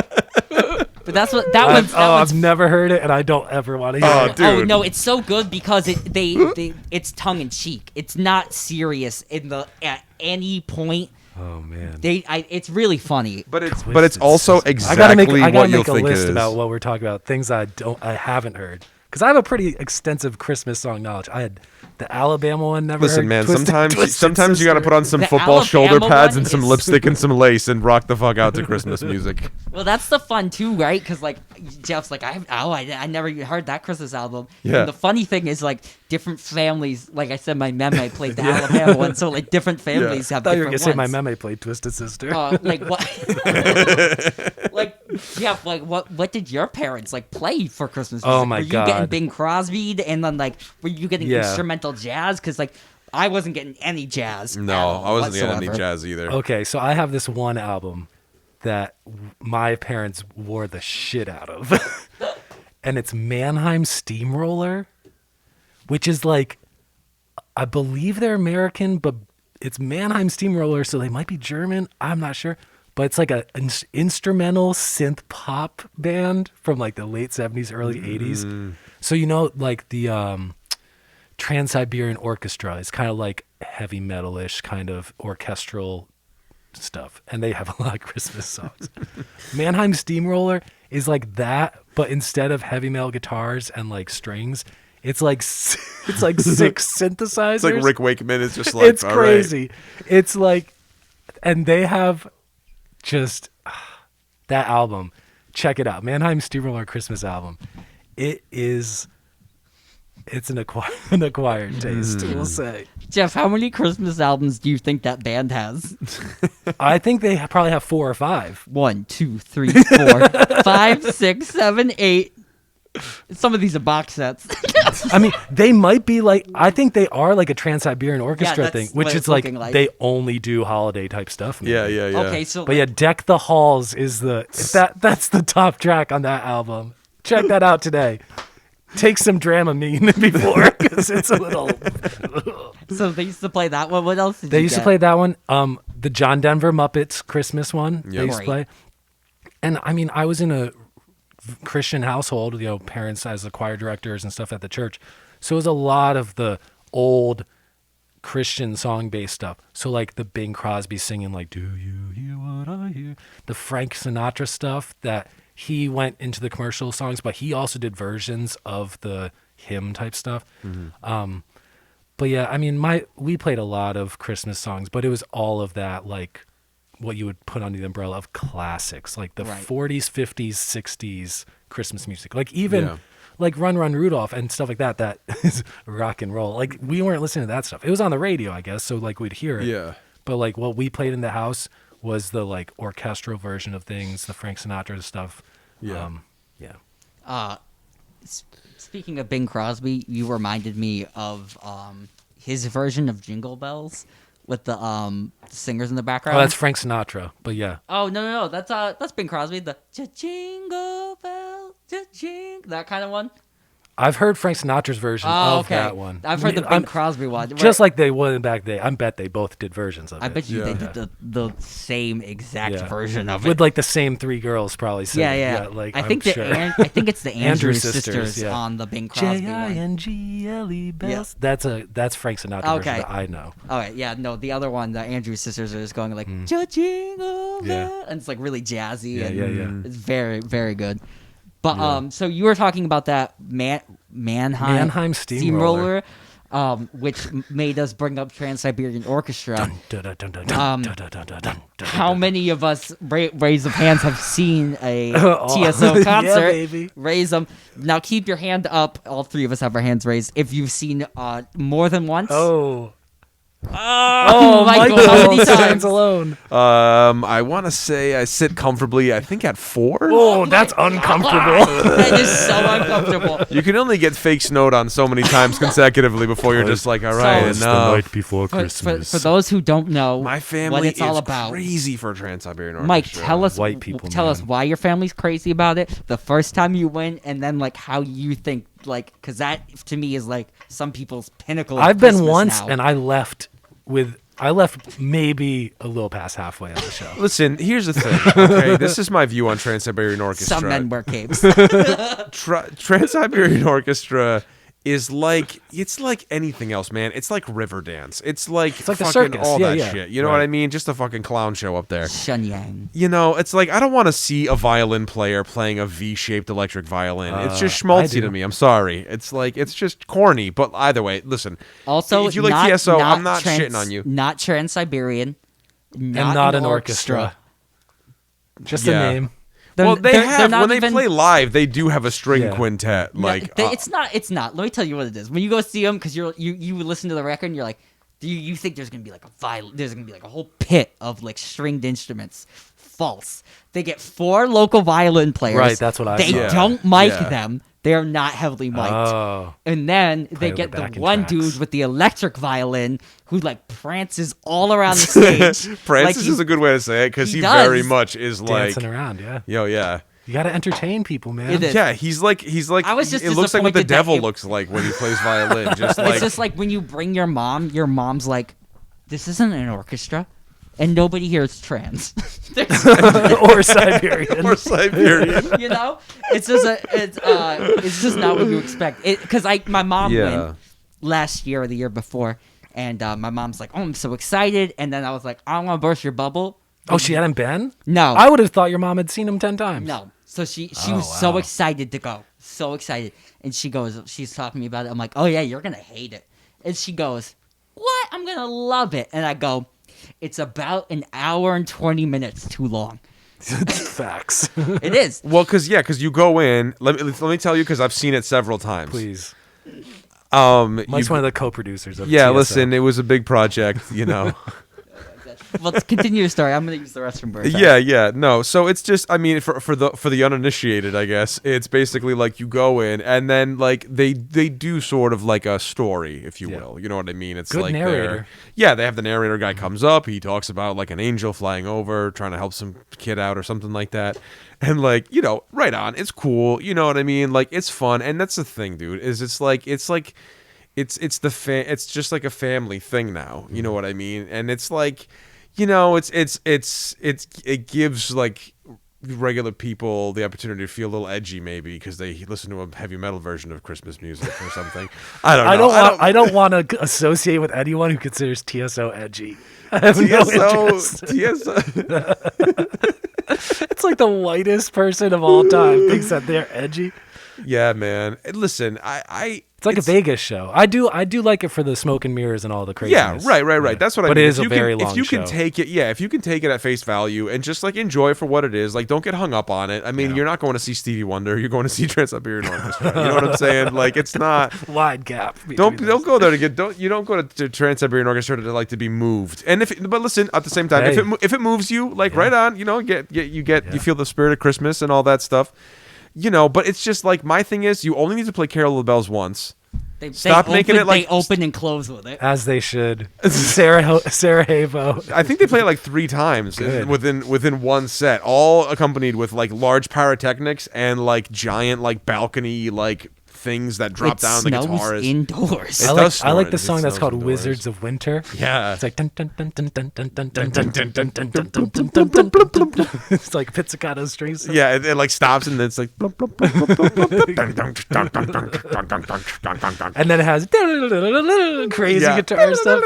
But that's what that one's. I've never heard it, and I don't ever want to hear it. Dude. Oh no, it's so good because it's tongue in cheek. It's not serious at any point. Oh man, it's really funny. But it's also exactly I gotta what you'll make a think it list is. about what we're talking about. Things I haven't heard, because I have a pretty extensive Christmas song knowledge. I had the Alabama one. Never Listen, heard. man. Twisted Sometimes you got to put on some The football shoulder Alabama pads one and some is- lipstick and some lace and rock the fuck out to Christmas music. Well, that's the fun too, right? Because like Jeff's like, I never even heard that Christmas album. Yeah. And the funny thing is like different families. Like I said, my meme played the Alabama one, so like different families have I thought you were different gonna say ones. my meme played Twisted Sister. Like what? Like Jeff, like what did your parents like play for Christmas music? Oh my Were you getting God. Bing Crosby, and then like were you getting instrumental jazz? Because like I wasn't getting any jazz. No, at all I wasn't getting any whatsoever. jazz either. Okay, so I have this one album that my parents wore the shit out of. And it's Mannheim Steamroller, which is like, I believe they're American, but it's Mannheim Steamroller, so they might be German. I'm not sure. But it's like an instrumental synth pop band from like the late 70s, early 80s. So, like the Trans-Siberian Orchestra is kind of like heavy metal-ish kind of orchestral stuff, and they have a lot of Christmas songs. Mannheim Steamroller is like that, but instead of heavy metal guitars and like strings, it's like six synthesizers. It's like Rick Wakeman is just like, It's crazy. It's like, and they have just that album. Check it out, Mannheim Steamroller Christmas album. It's an acquired taste, we'll say. Jeff, how many Christmas albums do you think that band has? I think they probably have 4 or 5. 1, 2, 3, 4, 5, 6, 7, 8. Some of these are box sets. I mean, they might be like, I think they are like a Trans-Siberian Orchestra that's thing, what which it's is like looking like. they only do holiday type stuff. Maybe. Yeah. Okay, so But yeah, Deck the Halls is that's the top track on that album. Check that out today. Take some Dramamine before, because it's a little. so they used to play that one. What else did They you used to get? play that one. The John Denver Muppets Christmas one. They used to Great. play. And I mean, I was in a Christian household, parents as the choir directors and stuff at the church. So it was a lot of the old Christian song-based stuff. So like the Bing Crosby singing like, "Do you hear what I hear?" The Frank Sinatra stuff that he went into the commercial songs, but he also did versions of the hymn type stuff. But yeah, I mean, we played a lot of Christmas songs, but it was all of that, like what you would put under the umbrella of classics, like the 40s, 50s, 60s Christmas music. Like even like Run Run Rudolph and stuff like that. That is rock and roll. Like we weren't listening to that stuff. It was on the radio, I guess, so like we'd hear it. Yeah. But like what we played in the house was the like orchestral version of things, the Frank Sinatra stuff. Yeah. Speaking of Bing Crosby, you reminded me of his version of Jingle Bells with the singers in the background. Oh, that's Frank Sinatra, but yeah. Oh no, that's Bing Crosby. The Jingle Bell, Jingle, that kind of one. I've heard Frank Sinatra's version of that one. I've heard the Bing Crosby one. Just like they would back then. I bet they both did versions of it. I bet you they did the same exact version of it. With like the same three girls probably singing. Yeah. Like, I think it's the Andrews sisters on the Bing Crosby one. Jingle bells. That's Frank Sinatra version that I know. All right, yeah, no, the other one, the Andrews sisters are just going like Jingle Bell, and it's like really jazzy and it's very, very good. But so you were talking about that Mannheim Steamroller, which made us bring up Trans-Siberian Orchestra. How many of us, raise of hands, have seen a TSO concert? Yeah, baby. Raise them. Now keep your hand up. All three of us have our hands raised. If you've seen more than once. Oh, Michael, how many times alone? I want to say I sit comfortably, I think at 4. Oh, that's uncomfortable. That is so uncomfortable. You can only get fake snowed on so many times consecutively before you're just like, all right, it's the night before Christmas. For those who don't know, my family what it's all is about. crazy for Trans-Siberian Orchestra. Mike, tell us White people, tell us man. why your family's crazy about it. The first time you went, and then like how you think, like, because that to me is like some people's pinnacle. I've been Christmas once, now. and I left maybe a little past halfway on the show. Listen, here's the thing. Okay, this is my view on Trans-Siberian Orchestra. Some men wear capes. Trans-Siberian Orchestra is like, it's like anything else, man. It's like Riverdance. It's like the fucking circus. all Yeah, that yeah. shit. You know what I mean? Just a fucking clown show up there. Shenyang. You know, it's like, I don't want to see a violin player playing a V-shaped electric violin. It's just schmaltzy to me. I'm sorry. It's like, it's just corny. But either way, listen. Also, if you like TSO, I'm not shitting on you. Not Trans-Siberian. And not an orchestra. Just a name. When they play live, they do have a string quintet. Like it's not. Let me tell you what it is. When you go see them, because you listen to the record and you're like, do you think there's gonna be like there's gonna be like a whole pit of like stringed instruments? False. They get 4 local violin players. Right, that's what I They saw. don't mic them. They are not heavily mic'd. Oh. And then they get the one dude with the electric violin who like prances all around the stage. Prances is a good way to say it, because he very much is like dancing around. Yeah. Yeah. You got to entertain people, man. Yeah, he's like. I was just it looks like what the disappointed devil looks like when he plays violin. Just like it's just like when you bring your mom's like, this isn't an orchestra. And nobody here is trans. Or Siberian. You know? It's just not what you expect. Because my mom went last year or the year before, and my mom's like, oh, I'm so excited. And then I was like, I don't want to burst your bubble. Oh, she hadn't been? No. I would have thought your mom had seen him 10 times. No. So she was so excited to go. So excited. And she's talking to me about it. I'm like, oh, yeah, you're going to hate it. And she goes, what? I'm going to love it. And I go, it's about an hour and 20 minutes too long. Facts. It is. Well, because you go in. Let me tell you, because I've seen it several times. Please. Mike's one of the co-producers of TSO. Listen, it was a big project, you know. Well, let's continue your story. I'm going to use the restroom break. Yeah. No, so it's just, I mean, for the uninitiated, I guess, it's basically like you go in, and then like they do sort of like a story, if you will. You know what I mean? It's good like narrator. they have the narrator guy comes up, he talks about like an angel flying over, trying to help some kid out or something like that. And like, you know, right on. It's cool. You know what I mean? Like, it's fun. And that's the thing, dude, is it's just like a family thing now. You know what I mean? And it's like, you know, it gives like regular people the opportunity to feel a little edgy, maybe because they listen to a heavy metal version of Christmas music or something. I don't know. I don't want to associate with anyone who considers TSO edgy. I have no interest. TSO. It's like the whitest person of all time thinks that they're edgy. Yeah, man. Listen, it's like a Vegas show. I do like it for the smoke and mirrors and all the craziness. Yeah, right. Yeah. That's what I mean. But it is a very long show. If you can take it, if you can take it at face value and just like enjoy it for what it is, like don't get hung up on it. I mean, you're not going to see Stevie Wonder. You're going to see Trans-Siberian Orchestra. You know what I'm saying? Like it's not wide gap. Don't go there to don't go to Trans-Siberian Orchestra to be moved. And but listen, at the same time, if it moves you, like right on, you feel the spirit of Christmas and all that stuff. But it's just like my thing is you only need to play Carol of the Bells once. Stop making it like they open and close with it, as they should. Sarajevo. I think they play it like 3 times within one set, all accompanied with like large pyrotechnics and like giant like balcony like things that drop down the guitarist indoors. I like the song that's called indoors. Wizards of Winter. Yeah. It's like dun, dun, dun, dun, dun, dun, dun, dun, dun, dun, dun, dun, dun, dun, dun, dun. It's like pizzicato strings. Yeah, it like stops and then it's like and then it has crazy guitar stuff.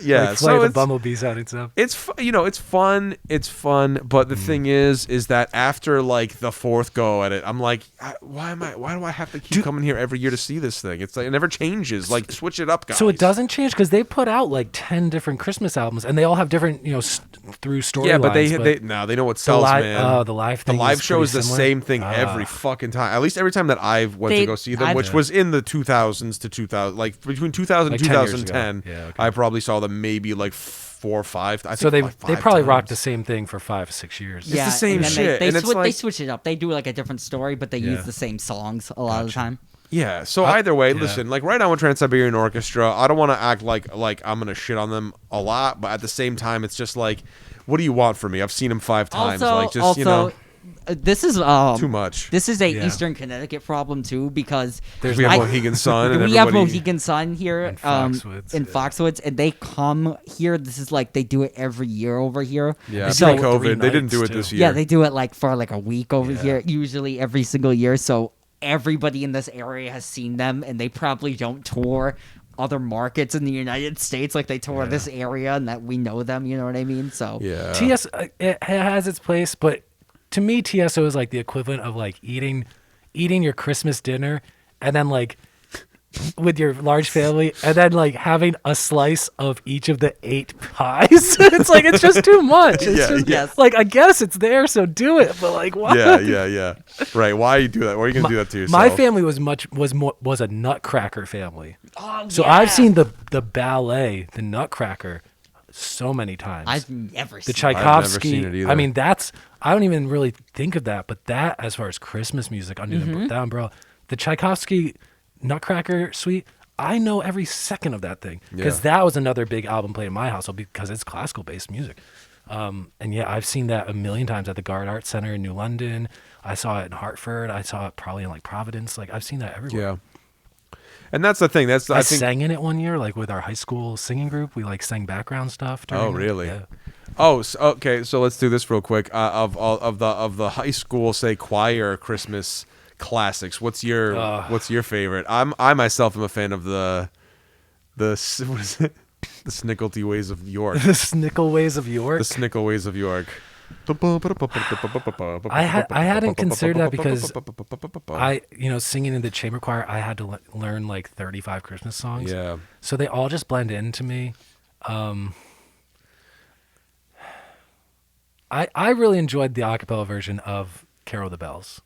Yeah, like so the bumblebee sounding stuff. It's it's fun, but the thing is that after like the 4th go at it, I'm like, why do I have to keep coming here every year to see this thing? It's like it never changes. Like switch it up, guys. So it doesn't change because they put out like 10 different Christmas albums and they all have different through storylines. Yeah, but they know what sells, man. The live show is the similar. same thing every fucking time. At least every time that I've went to go see them, which was in the 2000s to 2000, like between 2000 and 2010. I probably saw them maybe like 4 or 5. I think so they probably times. rocked the same thing for 5 or 6 years. Yeah, it's the same shit. They switch it up. They do like a different story, but they use the same songs a lot of the time. Yeah, so either way, listen, like right now with Trans-Siberian Orchestra, I don't want to act like I'm going to shit on them a lot, but at the same time, it's just like, what do you want from me? I've seen them 5 times. This is too much. This is a Eastern Connecticut problem too because we have Mohegan Sun and we have Mohegan Sun here in Foxwoods, and they come here. This is like they do it every year over here. Yeah, so COVID, they didn't do it this year. Yeah, they do it like for like a week over here, usually every single year. So everybody in this area has seen them, and they probably don't tour other markets in the United States like they tour this area, and that we know them. You know what I mean? So TS it has its place, but. To me, TSO is like the equivalent of like eating your Christmas dinner and then like with your large family and then like having a slice of each of the 8 pies. It's just too much. It's like I guess it's there, so do it. But like why? Yeah. Right. Why you do that? Why are you gonna do that to yourself? My family was a Nutcracker family. So I've seen the ballet, the Nutcracker, so many times. I've never seen the Tchaikovsky. I've never seen it either. I mean, I don't even really think of that, but that as far as Christmas music under that umbrella, the Tchaikovsky Nutcracker Suite, I know every second of that thing because that was another big album played in my household because it's classical based music. And I've seen that a million times at the Gard Art Center in New London. I saw it in Hartford. I saw it probably in like Providence. Like I've seen that everywhere. Yeah. And that's the thing. I think sang in it one year, like with our high school singing group. We like sang background stuff. Oh, really? Yeah. Oh, okay. So let's do this real quick. Of the high school, say choir Christmas classics, what's your favorite? I myself am a fan of the what is it? The Snicklety Ways of York. The Snickle Ways of York. The Snickle Ways of York. I hadn't considered that because singing in the chamber choir, I had to learn like 35 Christmas songs. Yeah. So they all just blend into me. I really enjoyed the a cappella version of Carol of the Bells.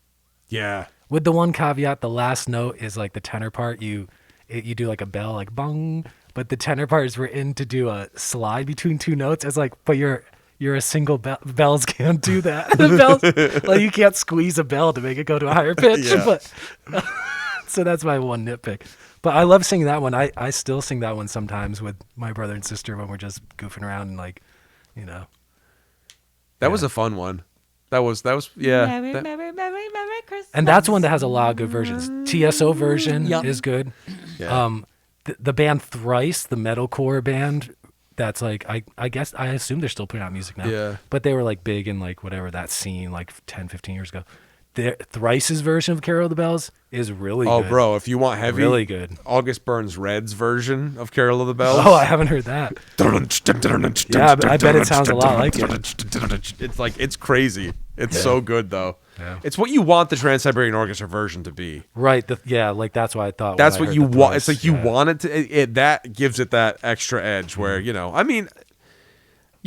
Yeah. With the one caveat, the last note is like the tenor part. You do like a bell, like bong, but the tenor part is written to do a slide between 2 notes. It's like, but you're a single bell. Bells can't do that. Bells, like you can't squeeze a bell to make it go to a higher pitch. Yeah. But so that's my one nitpick. But I love singing that one. I still sing that one sometimes with my brother and sister when we're just goofing around and like, That was a fun one. That was Merry Christmas. And that's one that has a lot of good versions. TSO version is good. Yeah. The band Thrice, the metalcore band, that's like I assume they're still putting out music now. Yeah. But they were like big in like whatever that scene like 10, 15 years ago. Thrice's version of Carol of the Bells is really good. Oh, bro, if you want heavy, really good. August Burns Red's version of Carol of the Bells. Oh, I haven't heard that. Yeah, I bet it sounds a lot like it. It's like, it's crazy. It's so good, though. Yeah. It's what you want the Trans-Siberian Orchestra version to be. Right. Like that's what I thought. That's what you want. It's like you want it to. That gives it that extra edge where, I mean,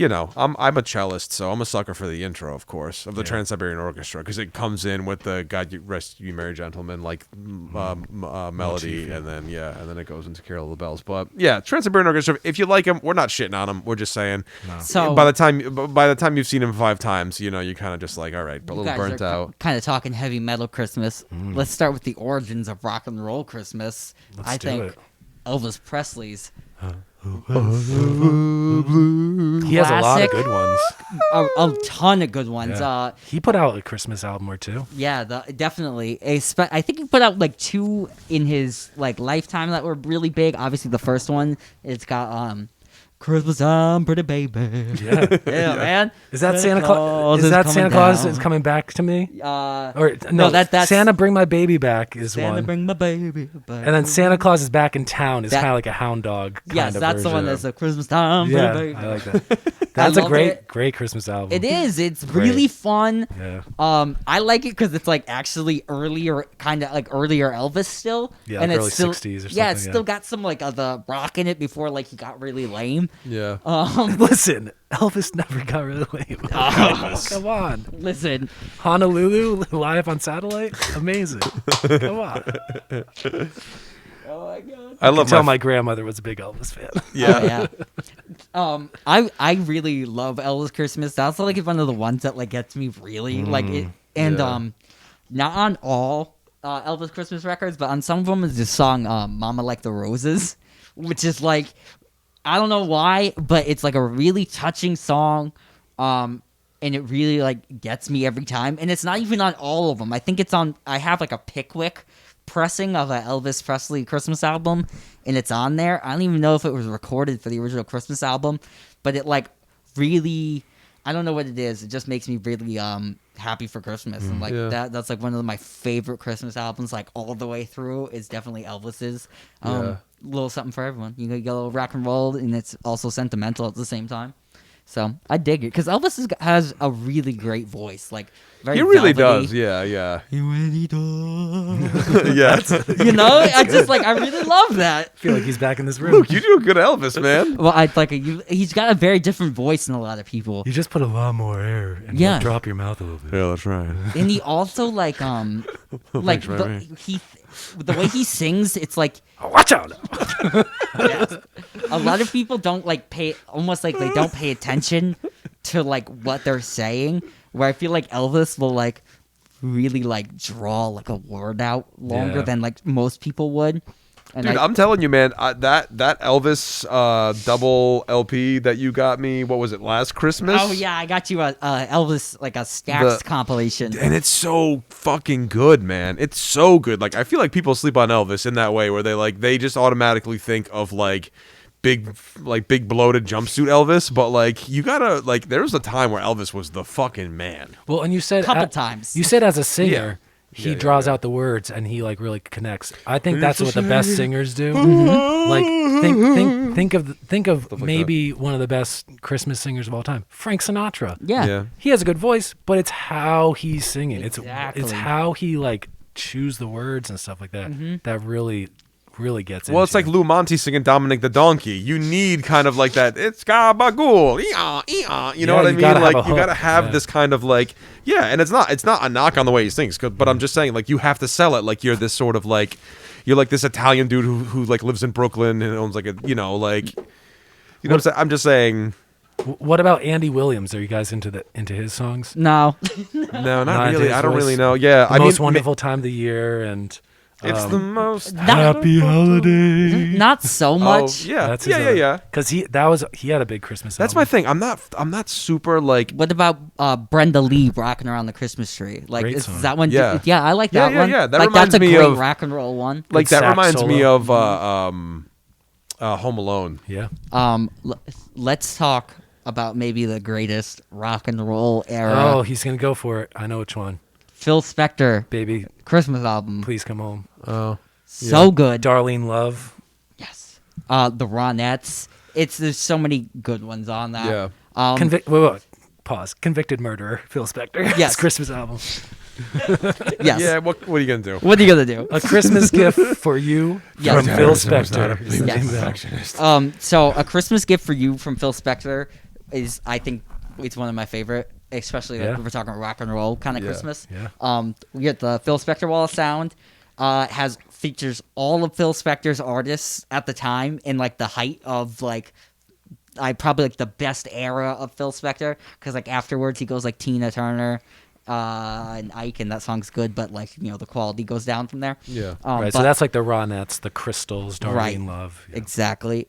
I'm a cellist, so I'm a sucker for the intro, of course, of the Trans-Siberian Orchestra, because it comes in with the "God Rest You Merry Gentlemen" melody, and then it goes into Carol of the Bells. But yeah, Trans-Siberian Orchestra. If you like them, we're not shitting on them. We're just saying. No. So by the time you've seen them 5 times, you kind of just like, all right, but a little burnt out. Kind of talking heavy metal Christmas. Let's start with the origins of rock and roll Christmas. I think Elvis Presley's. He has a lot of good ones. A ton of good ones. Yeah. He put out a Christmas album or 2. Yeah, definitely. I think he put out like 2 in his lifetime that were really big. Obviously, the first one, it's got Christmas time, pretty baby. Yeah, man. Is that Santa Claus? Is that Santa Claus is coming back to me? Or no, that's Santa Bring My Baby Back is Santa one. Santa Bring My Baby Back. And then Santa Claus is Back in Town is kind of like a hound dog. Yes, that's version. The one that's a Christmas time. Yeah, baby. I like that. That's a great Christmas album. It is. It's really fun. Yeah. I like it because it's actually earlier, kind of earlier Elvis still. Yeah, and early it's still, 60s or something. Yeah, it's still got some the rock in it before he got really lame. Yeah. Listen, Elvis never got really lame. Come on. Listen. Honolulu live on satellite? Amazing. Come on. Oh my god! I love. My grandmother was a big Elvis fan. Yeah, I really love Elvis Christmas. That's one of the ones that gets me really it. And not on all Elvis Christmas records, but on some of them is this song "Mama Like the Roses," which is I don't know why, but it's a really touching song. And it really gets me every time. And it's not even on all of them. I think it's on. I have a Pickwick pressing of an Elvis Presley Christmas album, and it's on there. I don't even know if it was recorded for the original Christmas album, but it really, I don't know what it is. It just makes me really happy for Christmas, and that's one of my favorite Christmas albums. All the way through is definitely Elvis's. Little something for everyone. You get a little rock and roll, and it's also sentimental at the same time. So I dig it because Elvis has a really great voice, very he really velvety. does. Yeah. He really does. Yeah. I just I really love that. I feel like he's back in this room. Luke, you do a good Elvis, man. Well, he's got a very different voice than a lot of people. You just put a lot more air and drop your mouth a little bit. Yeah, that's right. And he also the way he sings, it's watch out. Yes. A lot of people don't pay almost they don't pay attention to what they're saying, where I feel Elvis will really draw a word out longer than most people would. And dude, I'm telling you, man, that Elvis double LP that you got me, what was it, last Christmas? Oh yeah, I got you a Elvis a Stax compilation, and it's so fucking good, man. It's so good. I feel like people sleep on Elvis in that way, where they just automatically think of big bloated jumpsuit Elvis, but you gotta there was a time where Elvis was the fucking man. Well, and you said couple times. You said as a singer. He draws out the words and he really connects. I think that's what the best singers do. Think of maybe one of the best Christmas singers of all time, Frank Sinatra. Yeah. He has a good voice, but it's how he's singing. Exactly. It's how he choose the words and stuff like that. That really gets well, it's like Lou Monte singing Dominic the Donkey. You need kind of that, it's gabagool, you know what I mean? You gotta have this kind of and it's not a knock on the way he sings, but I'm just saying you have to sell it you're this sort of you're this Italian dude who lives in Brooklyn and owns you know what I'm saying? I'm just saying. What about Andy Williams? Are you guys into his songs? No. No, not really. I don't really know. Yeah, the most wonderful time of the year and. It's the most happy holiday. Not so much. Oh, yeah, because he had a big Christmas. That's album. my thing. I'm not super What about Brenda Lee rocking around the Christmas tree? Great song. Is that one? Yeah, I like that one. Yeah, that reminds me that's a great of rock and roll one. That reminds me solo. of Home Alone. Yeah. Let's talk about maybe the greatest rock and roll era. Oh, he's gonna go for it. I know which one. Phil Spector, Baby, Christmas album. Please Come Home. Oh, So good. Darlene Love. Yes. The Ronettes. There's so many good ones on that. Yeah. Wait. Pause. Convicted Murderer, Phil Spector. Yes. His Christmas album. Yes. Yeah. What are you gonna do? What are you gonna do? A Christmas Gift for You Yes. from Phil Spector. Yes. So A Christmas Gift for You from Phil Spector is, I think, it's one of my favorite, especially like if we're talking rock and roll kind of Christmas. Yeah. We get the Phil Spector Wall of Sound. Features all of Phil Spector's artists at the time in like the height of like probably like the best era of Phil Spector, because like afterwards he goes like Tina Turner and Ike, and that song's good, but like the quality goes down from there. Yeah. Right. So that's like the Ronettes, the Crystals, Darlene Love. Yeah. Exactly.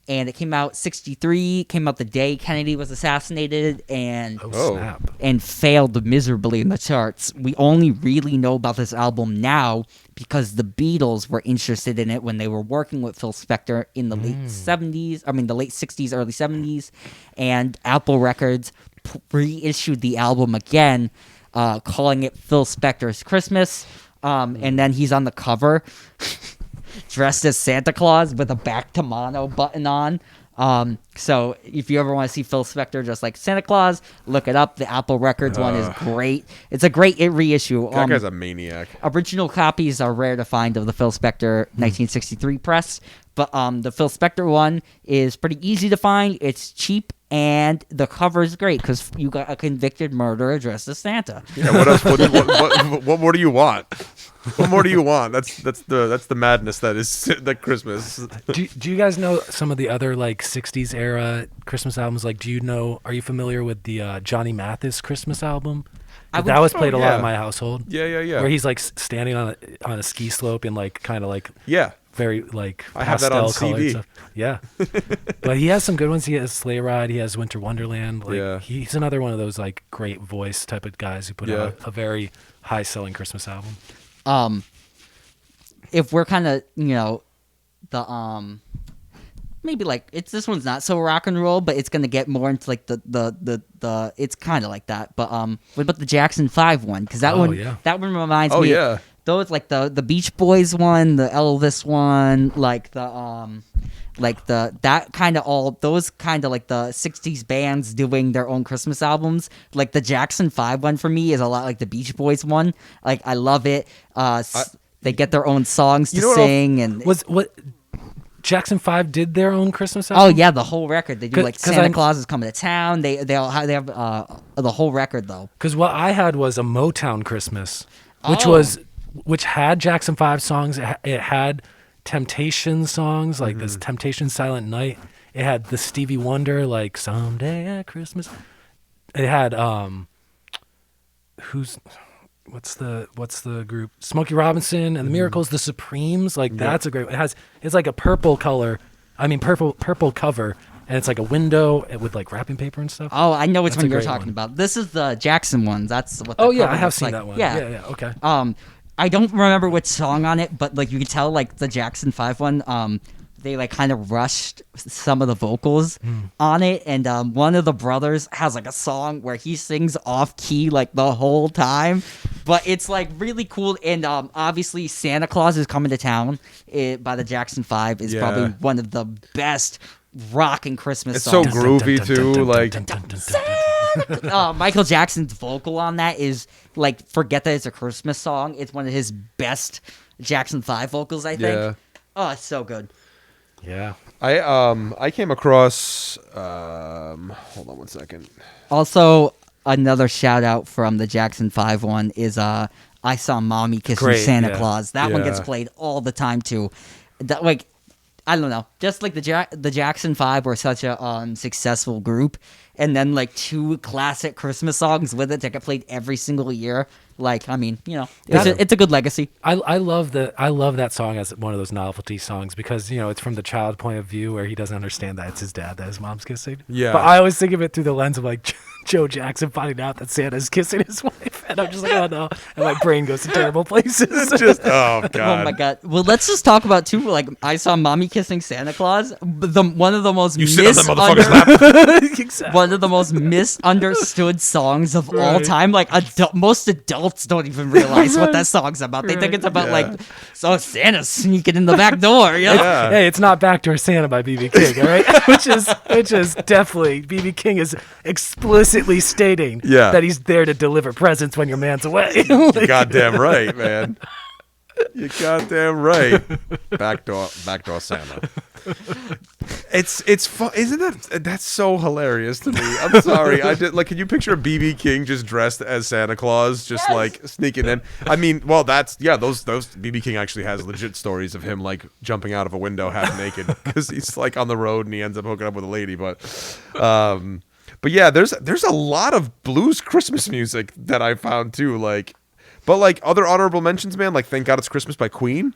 And it came out 1963. Came out the day Kennedy was assassinated, and snap! And failed miserably in the charts. We only really know about this album now because the Beatles were interested in it when they were working with Phil Spector in the late 70s. I mean, the late 60s, early 70s, and Apple Records reissued the album again, calling it Phil Spector's Christmas. And then he's on the cover. Dressed as Santa Claus with a Back to Mono button on. So if you ever want to see Phil Spector just like Santa Claus, look it up. The Apple Records one is great. It's a great reissue. That guy's a maniac. Original copies are rare to find of the Phil Spector 1963 press, but the Phil Spector one is pretty easy to find. It's cheap, and the cover is great because you got a convicted murderer dressed as Santa. Yeah. What else? What more do you want? What more do you want? That's the madness that is that Christmas. Do you guys know some of the other like 60s era Christmas albums? Like, are you familiar with the Johnny Mathis Christmas album? That was played a lot in my household. Yeah. Where he's like standing on a ski slope and like kind of like very like I have that on CD. Stuff. Yeah. But he has some good ones. He has Sleigh Ride. He has Winter Wonderland. Like, he's another one of those like great voice type of guys who put out a very high selling Christmas album. If we're kind of the maybe like this one's not so rock and roll, but it's gonna get more into like the it's kind of like that. But what about the Jackson 5 one? Because that one reminds me. Yeah. Those like the Beach Boys one, the Elvis one, like that kind of all those kind of like the 60s bands doing their own Christmas albums. Like the Jackson 5 one for me is a lot like the Beach Boys one. Like I love it. They get their own songs to sing, and what Jackson 5 did their own Christmas album? Oh yeah, the whole record. They do like Santa Claus is coming to town. They have the whole record though. Because what I had was a Motown Christmas, which had Jackson 5 songs. It had Temptation songs like this Temptation Silent Night. It had the Stevie Wonder like Someday at Christmas. It had what's the group? Smokey Robinson and the Miracles, the Supremes. Like that's a great. It's like a purple cover, and it's like a window with like wrapping paper and stuff. Oh, I know which one you're talking about. This is the Jackson one. That's what. The I have seen that one. Yeah. Okay. I don't remember which song on it, but like you can tell, like the Jackson 5 one, they like kind of rushed some of the vocals on it, and one of the brothers has like a song where he sings off key like the whole time, but it's like really cool. And obviously, Santa Claus is Coming to Town by the Jackson 5 is probably one of the best rock and Christmas songs. It's so groovy too, like. Michael Jackson's vocal on that is like, forget that it's a Christmas song. It's one of his best Jackson 5 vocals, I think. Yeah. Oh, it's so good. Yeah. I came across hold on one second. Also, another shout out from the Jackson 5 one is I Saw Mommy Kissing Santa Claus. That one gets played all the time too. That, like, I don't know, just like the Jackson 5 were such a successful group, and then like 2 classic Christmas songs with it that get played every single year. Like, I mean, it's a good legacy. I love that song as one of those novelty songs because it's from the child point of view where he doesn't understand that it's his dad that his mom's kissing. Yeah. But I always think of it through the lens of like Joe Jackson finding out that Santa's kissing his wife, and I'm just like, oh no, and my brain goes to terrible places. Oh god. Oh my god. Well, let's just talk about too. Like, I Saw Mommy Kissing Santa Claus. One of the most you sit on that motherfucker's lap. one one of the most misunderstood songs of all time. Like most adults don't even realize what that song's about. They think it's about like Santa's sneaking in the back door. You know? Hey, it's not Backdoor Santa by B.B. King, all right? which is definitely B.B. King is explicitly stating that he's there to deliver presents when your man's away. You're goddamn right, man. You're goddamn right. Backdoor Santa. It's fun, isn't that's so hilarious to me? I'm sorry. Can you picture BB King just dressed as Santa Claus, just like sneaking in? I mean, well, those BB King actually has legit stories of him like jumping out of a window half naked because he's like on the road and he ends up hooking up with a lady. But yeah, there's a lot of blues Christmas music that I found too. But other honorable mentions, man, like "Thank God It's Christmas" by Queen.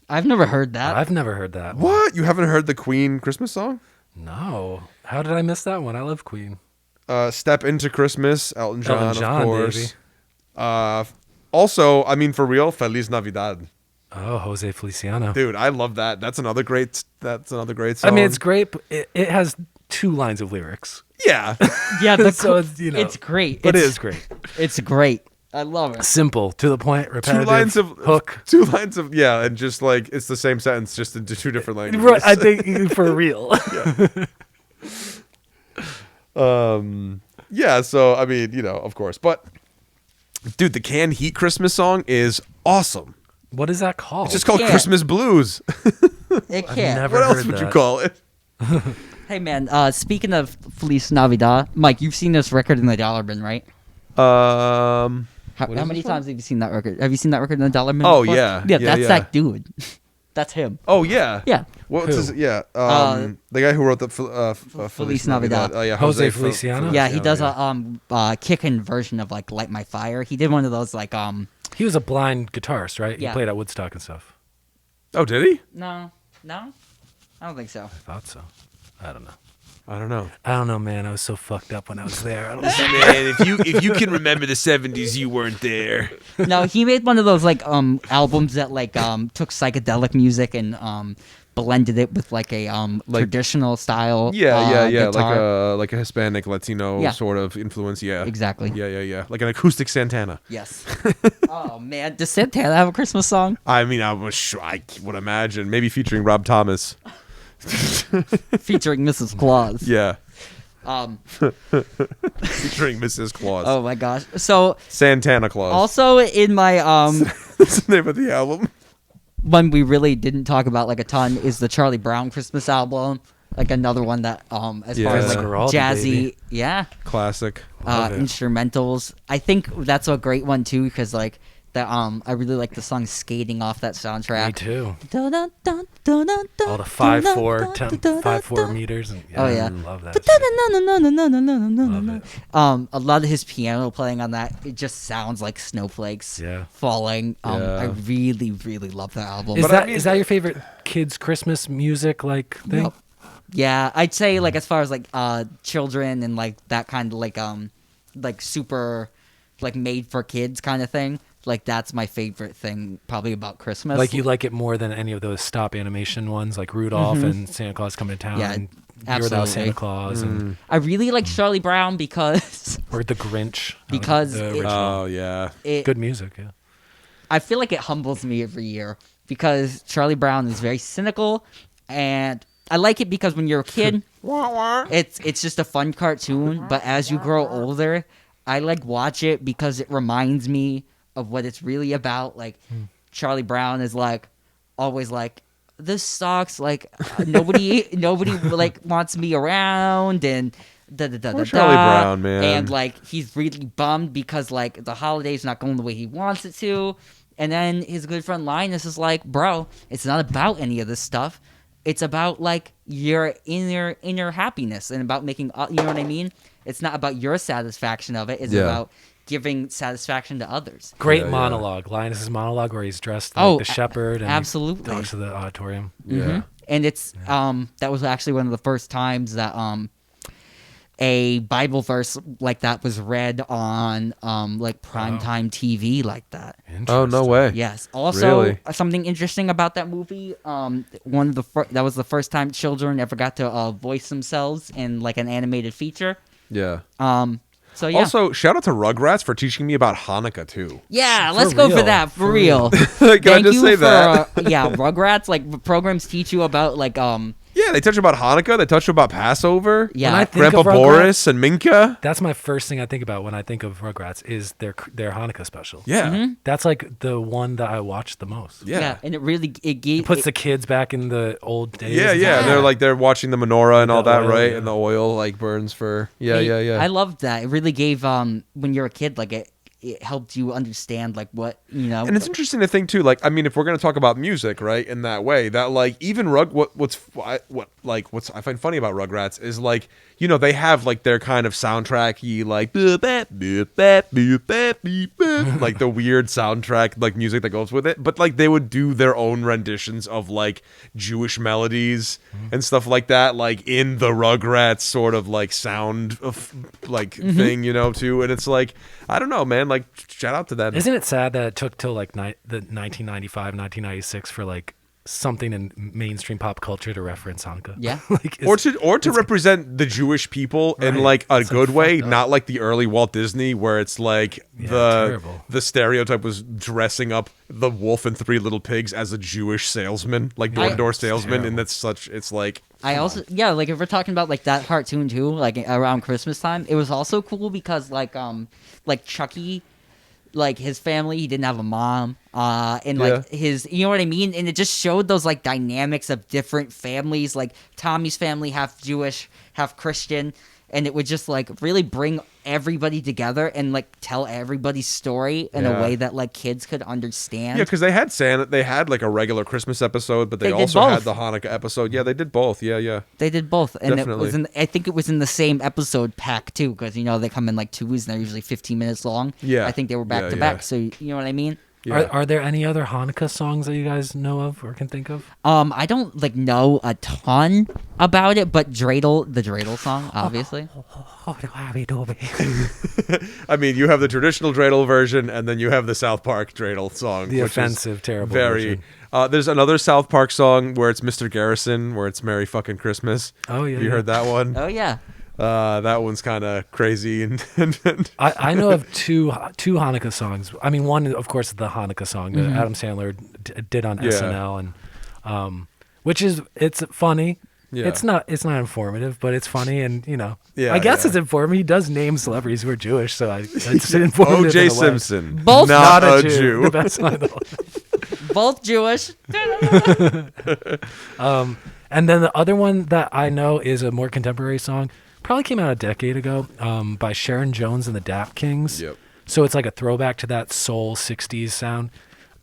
I've never heard that. I've never heard that. What? You haven't heard the Queen Christmas song? No. How did I miss that one? I love Queen. Step Into Christmas, Elton John, of course. Baby. Also, I mean, for real, Feliz Navidad. Oh, Jose Feliciano. Dude, I love that. That's another great song. I mean, it's great, but it has 2 lines of lyrics. Yeah. Yeah, so it's great. But it is great. It's great. I love it. Simple, to the point, repetitive. 2 lines of hook. 2 lines of and just like it's the same sentence, just into 2 different languages. Right, I think for real. Yeah. So I mean, of course, but dude, the Canned Heat Christmas song is awesome. What is that called? It's just called Christmas Blues. It can't. What else would you call it? Hey man, speaking of Feliz Navidad, Mike, you've seen this record in the Dollar Bin, right? How many times have you seen that record? Have you seen that record in the Dollar Bin? Oh, before? yeah. Yeah, that's that dude. That's him. Oh yeah. Yeah. What's his? Yeah. The guy who wrote the Feliz Navidad. Oh yeah. Jose Feliciano. Yeah, he does a kick-in version of like "Light My Fire." He did one of those like He was a blind guitarist, right? Yeah. He played at Woodstock and stuff. Oh, did he? No, I don't think so. I thought so. I don't know. I don't know, man. I was so fucked up when I was there. I don't know. Man, if you can remember the 70s, you weren't there. No, he made one of those like albums that like took psychedelic music and blended it with like a traditional style. Guitar. like a Hispanic Latino sort of influence. Yeah, exactly. Yeah, like an acoustic Santana. Yes. Oh man, does Santana have a Christmas song? I mean, I would imagine maybe featuring Rob Thomas. Featuring Mrs. Claus. Yeah. Featuring Mrs. Claus. Oh my gosh. So Santana Claus. Also in my That's the name of the album. One we really didn't talk about like a ton is the Charlie Brown Christmas album. Like another one that as far as like jazzy, classic instrumentals. I think that's a great one too because like that I really like the song "Skating" off that soundtrack. Me too. All the 5/4 meters. And, I love that. A lot of his piano playing on that, it just sounds like snowflakes falling. I really, really love that album. Is that your favorite kids' Christmas music like thing? Yep. Yeah, I'd say like as far as like children and like that kind of like super like made for kids kind of thing. Like that's my favorite thing probably about Christmas. Like you like it more than any of those stop animation ones like Rudolph and Santa Claus Coming to Town and You're Without Santa Claus. And I really like Charlie Brown because or The Grinch. Because good music, yeah. I feel like it humbles me every year because Charlie Brown is very cynical and I like it because when you're a kid it's just a fun cartoon, but as you grow older, I like watch it because it reminds me of what it's really about. Like Charlie Brown is like always like, this sucks, like nobody like wants me around and Charlie Brown, man. And like he's really bummed because like the holiday's not going the way he wants it to. And then his good friend Linus is like, bro, it's not about any of this stuff. It's about like your inner happiness and about making, you know what I mean? It's not about your satisfaction of it. It's about giving satisfaction to others. Great monologue. Linus's monologue where he's dressed like the shepherd and absolutely talks to the auditorium. And it's that was actually one of the first times that a Bible verse like that was read on like primetime TV like that. Oh, no way. Yes. Also, Really? something interesting about that movie, that was the first time children ever got to voice themselves in like an animated feature. Yeah. So yeah. Also, shout out to Rugrats for teaching me about Hanukkah too. Yeah, let's go for that. For real. Can I just say that? Yeah, Rugrats, like programs teach you about like Yeah, they touch about Hanukkah. They touch about Passover. Yeah. When I think Grandpa of Rugrats, Boris and Minka. that's my first thing I think about when I think of Rugrats is their Hanukkah special. Yeah. That's like the one that I watched the most. Yeah. and it Puts the kids back in the old days. Yeah, yeah. They're watching the menorah and all The that, oil, right? yeah. And the oil like burns for yeah. I loved that. It really gave when you're a kid, like it helped you understand like what And it's interesting to think too, like I mean, if we're gonna talk about music, right, in that way, that like even what's I find funny about Rugrats is like, you know, they have like their kind of soundtracky like like the weird soundtrack like music that goes with it, but like they would do their own renditions of like Jewish melodies and stuff like that, like in the Rugrats sort of like sound of like thing, you know, too. And it's like, I don't know, man, like shout out to that. Isn't it sad that it took till like the 1995, 1996 for like something in mainstream pop culture to reference Hanukkah? Yeah. Like, or to represent the Jewish people in Right. like a It's, like, good way, fucked up. not like the early Walt Disney where it's like terrible. the stereotype was dressing up the wolf and Three Little Pigs as a Jewish salesman, like door-to-door salesman, and that's such, it's like I also like if we're talking about like that cartoon too, like around Christmas time, it was also cool because like Chucky, like his family, he didn't have a mom, and like his, you know what I mean, and it just showed those like dynamics of different families, like Tommy's family half Jewish, half Christian, and it would just like really bring everybody together and like tell everybody's story in a way that like kids could understand. Yeah, because they had Santa, they had like a regular Christmas episode, but they They did also had both. the Hanukkah episode. Yeah, they did both. Yeah. They did both, and Definitely. it was I think it was in the same episode pack too, because you know they come in like twos and they're usually 15 minutes long. Yeah. I think they were back Yeah, to yeah. back. So you know what I mean. Yeah. Are there any other Hanukkah songs that you guys know of or can think of? I don't like know a ton about it, but the dreidel song, obviously. I mean, you have the traditional dreidel version, and then you have the South Park dreidel song. The which is offensive, terrible very. version. There's another South Park song where it's Mr. Garrison, where it's Merry Fucking Christmas. Oh, yeah, Have you yeah. heard that one? Oh yeah. That one's kind of crazy and I know of two Hanukkah songs. I mean, one, of course, the Hanukkah song that Adam Sandler did on Yeah. SNL, and which is, it's funny. Yeah. It's not informative, but it's funny, and you know, Yeah, I guess yeah. it's informative. He does name celebrities who are Jewish, so it's informative. O.J. in a way. Simpson, Both- not a The Jew. best song of the whole- Both Jewish. And then the other one that I know is a more contemporary song. Probably came out a decade ago, by Sharon Jones and the Dap Kings. Yep. So it's like a throwback to that soul 60s sound.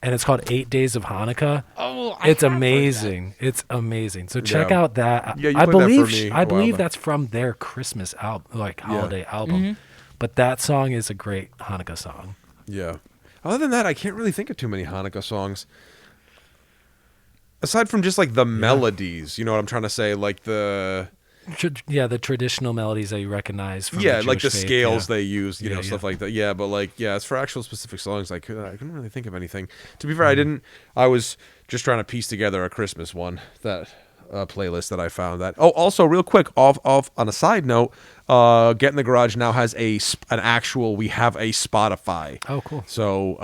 And it's called 8 Days of Hanukkah. Oh, It's amazing. It's amazing. So check Yeah. out that. Yeah, you I played that for believe me a I while believe back. that's from their Christmas album, like holiday album. But that song is a great Hanukkah song. Yeah. Other than that, I can't really think of too many Hanukkah songs. Aside from just like the melodies, you know what I'm trying to say, like the The traditional melodies that you recognize from like the Jewish faith, scales yeah. they use, you know, Yeah, stuff yeah. like that. Yeah, but like, yeah, as for actual specific songs, I couldn't really think of anything. To be fair, I was just trying to piece together a Christmas one, that playlist that I found. That also real quick, off on a side note, Get in the Garage now has we have a Spotify. Oh, cool. So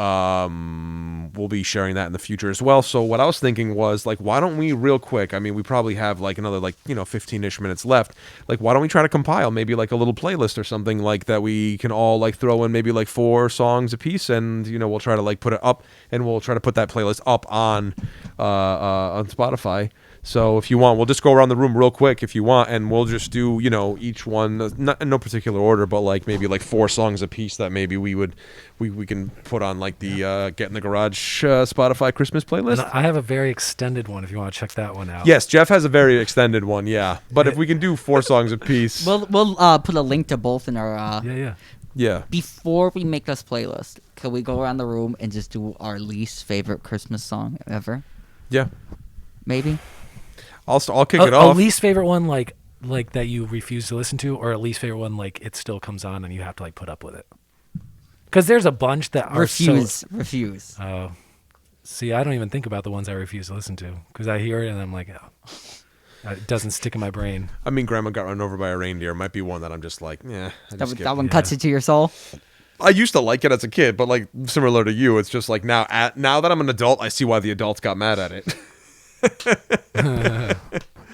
we'll be sharing that in the future as well. So what I was thinking was like, why don't we real quick? I mean, we probably have like another 15-ish minutes left. Like, why don't we try to compile maybe like a little playlist or something like that we can all like throw in maybe like 4 songs a piece, and we'll try to like put it up, and we'll try to put that playlist up on Spotify. So if you want, we'll just go around the room real quick if you want, and we'll just do, each one, not in no particular order, but like maybe like 4 songs a piece that maybe we can put on like the Get in the Garage Spotify Christmas playlist. And I have a very extended one if you want to check that one out. Yes, Jeff has a very extended one, yeah. But if we can do 4 songs a piece, We'll put a link to both in our. yeah. Before we make this playlist, can we go around the room and just do our least favorite Christmas song ever? Yeah. Maybe. I'll kick it A off. least favorite one, like like that you refuse to listen to, or a least favorite one like it still comes on and you have to like put up with it? Because there's a bunch that are refuse. Oh, see, I don't even think about the ones I refuse to listen to because I hear it and I'm like, oh, it doesn't stick in my brain. I mean, Grandma Got Run Over by a Reindeer might be one that I'm just like, yeah. That one cuts into your soul. I used to like it as a kid, but like similar to you, it's just like now that I'm an adult, I see why the adults got mad at it.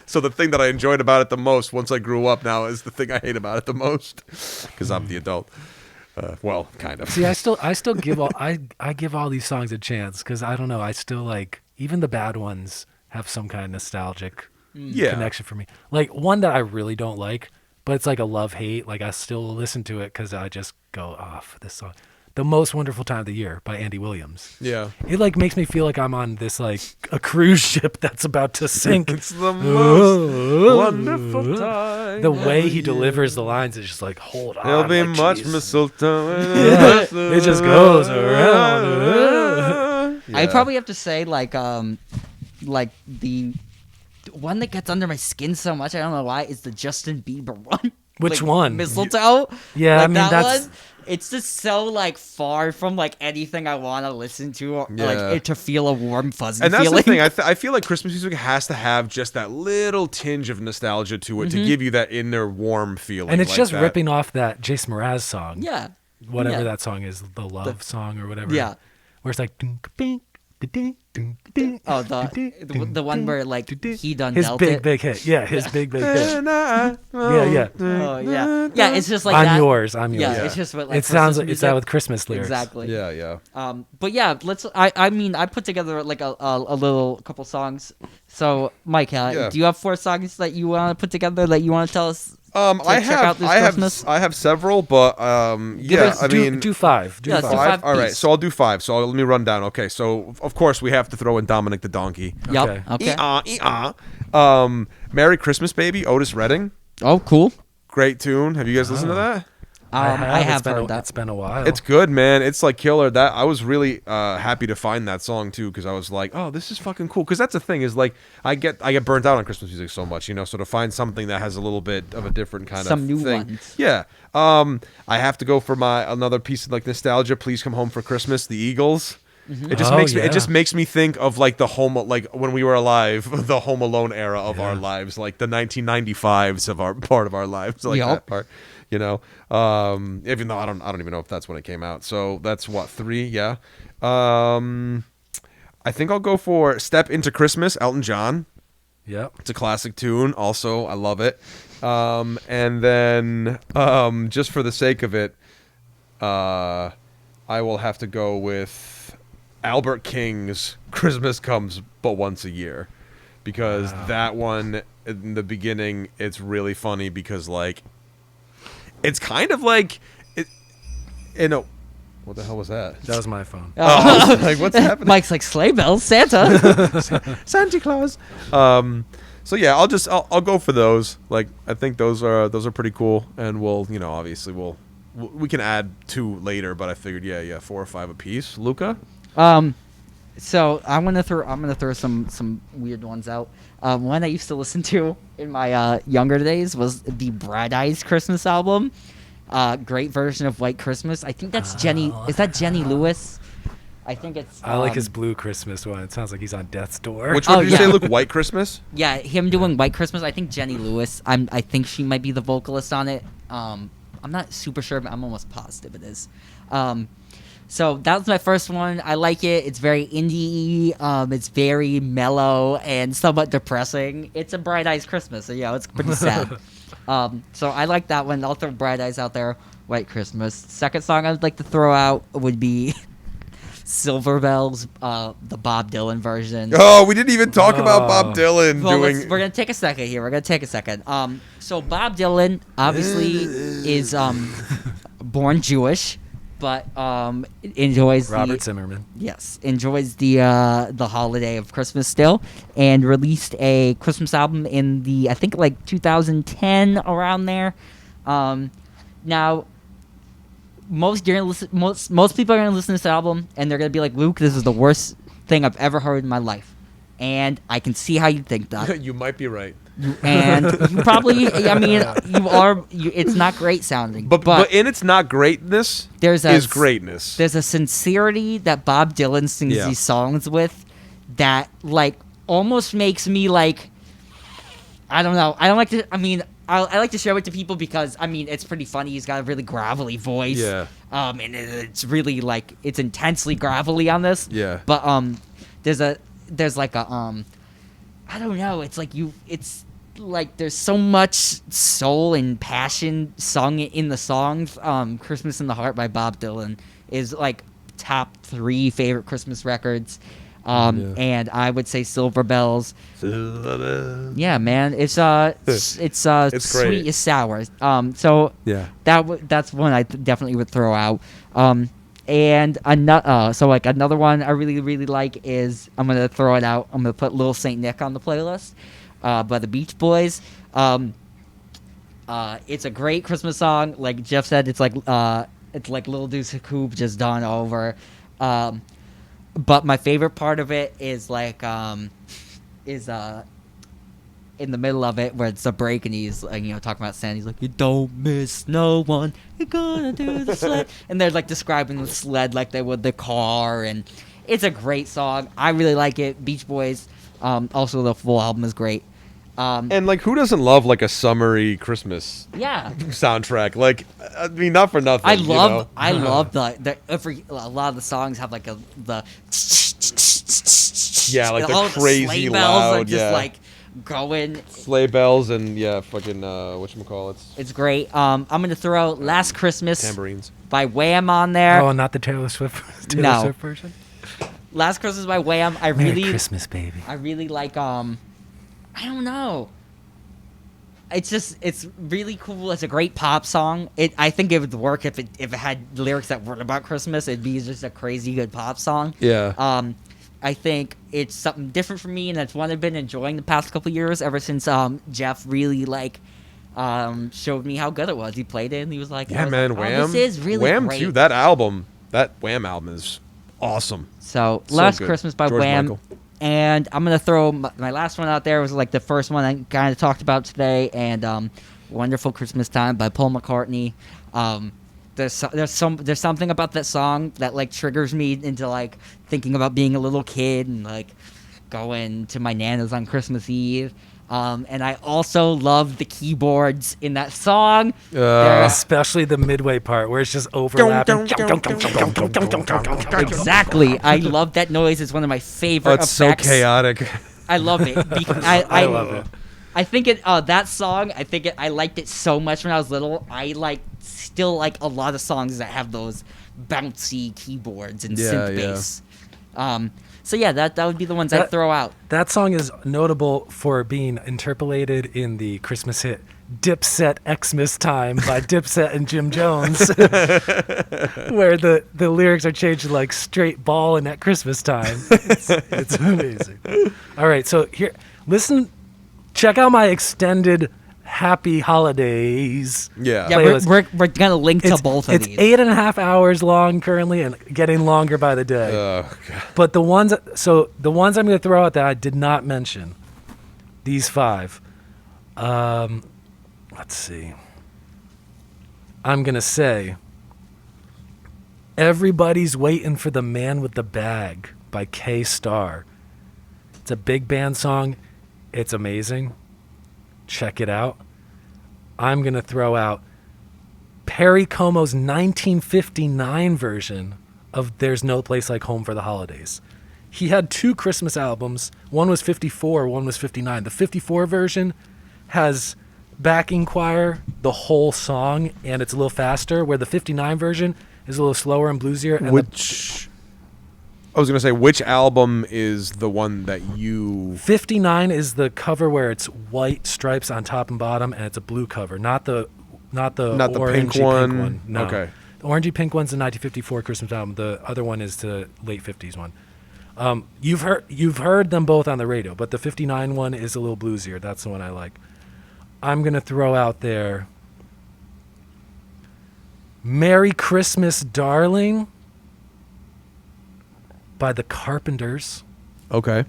So the thing that I enjoyed about it the most once I grew up now is the thing I hate about it the most because I'm the adult. Well, kind of. See, I still give all I give all these songs a chance because I don't know. I still like even the bad ones have some kind of nostalgic connection for me. Like one that I really don't like, but it's like a love-hate. Like I still listen to it because I just go off this song. The Most Wonderful Time of the Year by Andy Williams. Yeah. It like makes me feel like I'm on this like a cruise ship that's about to sink. It's the most wonderful time. The way he delivers the lines is just like, hold on. There'll be like, much geez. mistletoe. Yeah, it just goes around. I probably have to say like the one that gets under my skin so much, I don't know why, is the Justin Bieber one. Which like, one? Mistletoe. Yeah, like, I mean that that's. one, it's just so like far from like anything I want to listen to, or Yeah. like it to feel a warm fuzzy And that's feeling. the thing. I feel like Christmas music has to have just that little tinge of nostalgia to it to give you that inner warm feeling. And it's like just that. ripping off that Jason Mraz song. Yeah. Whatever Yeah. that song is, the love song or whatever. Yeah. Where it's like. Oh, the one where like he done his dealt big it. big hit. Yeah, his big hit. Yeah. Oh yeah, yeah. It's just like I'm that. yours. Yeah, it's just what like it sounds like Christmas it's that music. with Christmas lyrics. Exactly. Yeah. But yeah, I mean, I put together like a couple songs. So, Mike, do you have 4 songs that you want to put together that you want to tell us? I have several, but do 5. Do Yeah, 5. so 5 All right, piece. so I'll do 5. So let me run down. Okay, so of course we have to throw in Dominic the Donkey. Yep. Okay. Merry Christmas, Baby, Otis Redding. Oh, cool. Great tune. Have you guys listened to that? I have heard that. It's been a while. It's good, man. It's like killer. That I was really happy to find that song too, because I was like, oh, this is fucking cool. Because that's the thing is like I get burnt out on Christmas music so much, so to find something that has a little bit of a different kind Some of new thing. ones. Yeah. I have to go for another piece of like nostalgia. Please Come Home for Christmas, the Eagles. It just makes me think of like like when we were alive, the Home Alone era of our lives, like the 1995s of our part of our lives, like that part. Even though I don't even know if that's when it came out. So that's what 3, yeah. I think I'll go for Step Into Christmas, Elton John. Yep. It's a classic tune. Also, I love it. And then just for the sake of it, I will have to go with Albert King's Christmas Comes But Once a Year, because that one in the beginning, it's really funny because like it's kind of like what the hell was that? That was my phone. Like what's happening? Mike's like sleigh bells, Santa. Santa Claus. So yeah, I'll go for those. Like I think those are pretty cool, and we'll obviously we can add 2 later, but I figured 4 or 5 apiece. Luca. So I'm gonna throw some weird ones out. One I used to listen to in my younger days was the Bright Eyes Christmas album. Great version of White Christmas. I think that's Jenny. Is that Jenny Lewis? I think it's. I like his Blue Christmas one. It sounds like he's on death's door. Which one did you say, Luke? White Christmas? Yeah, him doing White Christmas. I think Jenny Lewis. I think she might be the vocalist on it. I'm not super sure, but I'm almost positive it is. So that was my first one. I like it. It's very indie. It's very mellow and somewhat depressing. It's a Bright Eyes Christmas, so it's pretty sad. So I like that one. I'll throw Bright Eyes out there. White Christmas. Second song I'd like to throw out would be Silver Bells, the Bob Dylan version. Oh, we didn't even talk about Bob Dylan doing. We're gonna take a second here. So Bob Dylan obviously is born Jewish, but enjoys Robert Zimmerman. Yes, enjoys the holiday of Christmas still, and released a Christmas album in I think like 2010 around there. Now, most people are gonna listen to this album, and they're gonna be like, Luke, this is the worst thing I've ever heard in my life. and I can see how you think that. You might be right. And you probably, I mean, it's not great sounding. But in its not greatness, is greatness. There's a sincerity that Bob Dylan sings these songs with that, like, almost makes me, like, I don't know. I don't like to, I mean, I like to show it to people because, I mean, it's pretty funny. He's got a really gravelly voice. Yeah. And it's really, like, it's intensely gravelly on this. Yeah. But, there's like a, I don't know. It's like like there's so much soul and passion sung in the songs. Christmas in the Heart by Bob Dylan is like top 3 favorite Christmas records. And I would say Silver Bells. Yeah, man, it's sweet as sour. So yeah, that's one I definitely would throw out. And another one I really, really like is, I'm gonna throw it out. I'm gonna put Little Saint Nick on the playlist, by the Beach Boys. It's a great Christmas song. Like Jeff said, it's like Little Deuce Coupe just done over. But my favorite part of it is like in the middle of it where it's a break and he's like, talking about Santa. He's like, you don't miss no one, you're gonna do the sled. And they're like describing the sled like they would the car, and it's a great song. I really like it. Beach Boys. Also the full album is great. And like, who doesn't love like a summery Christmas soundtrack? Like, I mean, not for nothing. I love the a lot of the songs have like the like the crazy sleigh bells loud, are just like going sleigh bells and fucking whatchamacallits. It's great. I'm gonna throw Last Christmas tambourines by Wham on there. Oh, not the Taylor Swift Swift version. Last Christmas by Wham. Merry Christmas, baby. I really like I don't know. It's really cool. It's a great pop song. I think it would work if it had lyrics that weren't about Christmas. It'd be just a crazy good pop song. Yeah. I think it's something different for me, and that's one I've been enjoying the past couple years. Ever since Jeff really showed me how good it was. He played it and he was like, "Yeah, man, Wham! This is really Wham great." Too. That Wham album is awesome. So Last good. Christmas by George Wham. Michael. And I'm gonna throw my last one out there. Was like the first one I kind of talked about today, and "Wonderful Christmas Time" by Paul McCartney. There's something about that song that like triggers me into like thinking about being a little kid and like going to my Nana's on Christmas Eve. And I also love the keyboards in that song. Especially the midway part where it's just overlapping. Exactly. I love that noise. It's one of my favorite effects. So chaotic. I love it. I love it. I think that song, I liked it so much when I was little. I still like a lot of songs that have those bouncy keyboards and synth bass. So yeah, that would be the ones I'd throw out. That song is notable for being interpolated in the Christmas hit Dipset Xmas Time by Dipset and Jim Jones, where the lyrics are changed to like straight ballin' at Christmas time. It's amazing. All right, so here, check out my extended Happy Holidays. Yeah, we're gonna link to both of these. It's 8.5 hours long currently, and getting longer by the day. Oh, God. But the ones I'm gonna throw out that I did not mention, these 5. Let's see. I'm gonna say "Everybody's Waiting for the Man with the Bag" by K-Star. It's a big band song. It's amazing. Check it out. I'm going to throw out Perry Como's 1959 version of "There's No Place Like Home for the Holidays." He had 2 Christmas albums. One was 54, one was 59. The 54 version has backing choir the whole song, and it's a little faster, where the 59 version is a little slower and bluesier. And I was going to say, which album is the one that you... 59 is the cover where it's white stripes on top and bottom, and it's a blue cover, not the pink one. No. Okay. The orangey pink one's the 1954 Christmas album. The other one is the late 50s one. You've heard them both on the radio, but the 59 one is a little bluesier. That's the one I like. I'm going to throw out there "Merry Christmas, Darling" by the Carpenters. Okay.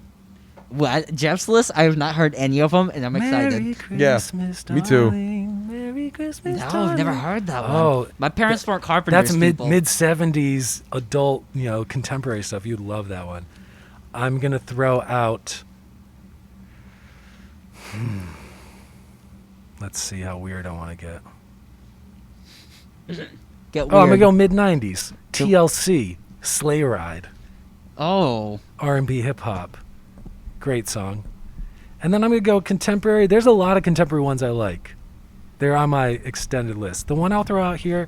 Jeff's list, I have not heard any of them, and I'm excited. Merry Christmas, me too. Merry Christmas, No, darling. I've never heard that one. Oh, my parents weren't carpenters. That's people. mid 70s adult, contemporary stuff. You'd love that one. I'm gonna throw out. Let's see how weird I want to get. Get weird. Oh, I'm gonna go mid 90s. TLC, Sleigh Ride. Oh. R&B hip hop. Great song. And then I'm going to go contemporary. There's a lot of contemporary ones I like. They're on my extended list. The one I'll throw out here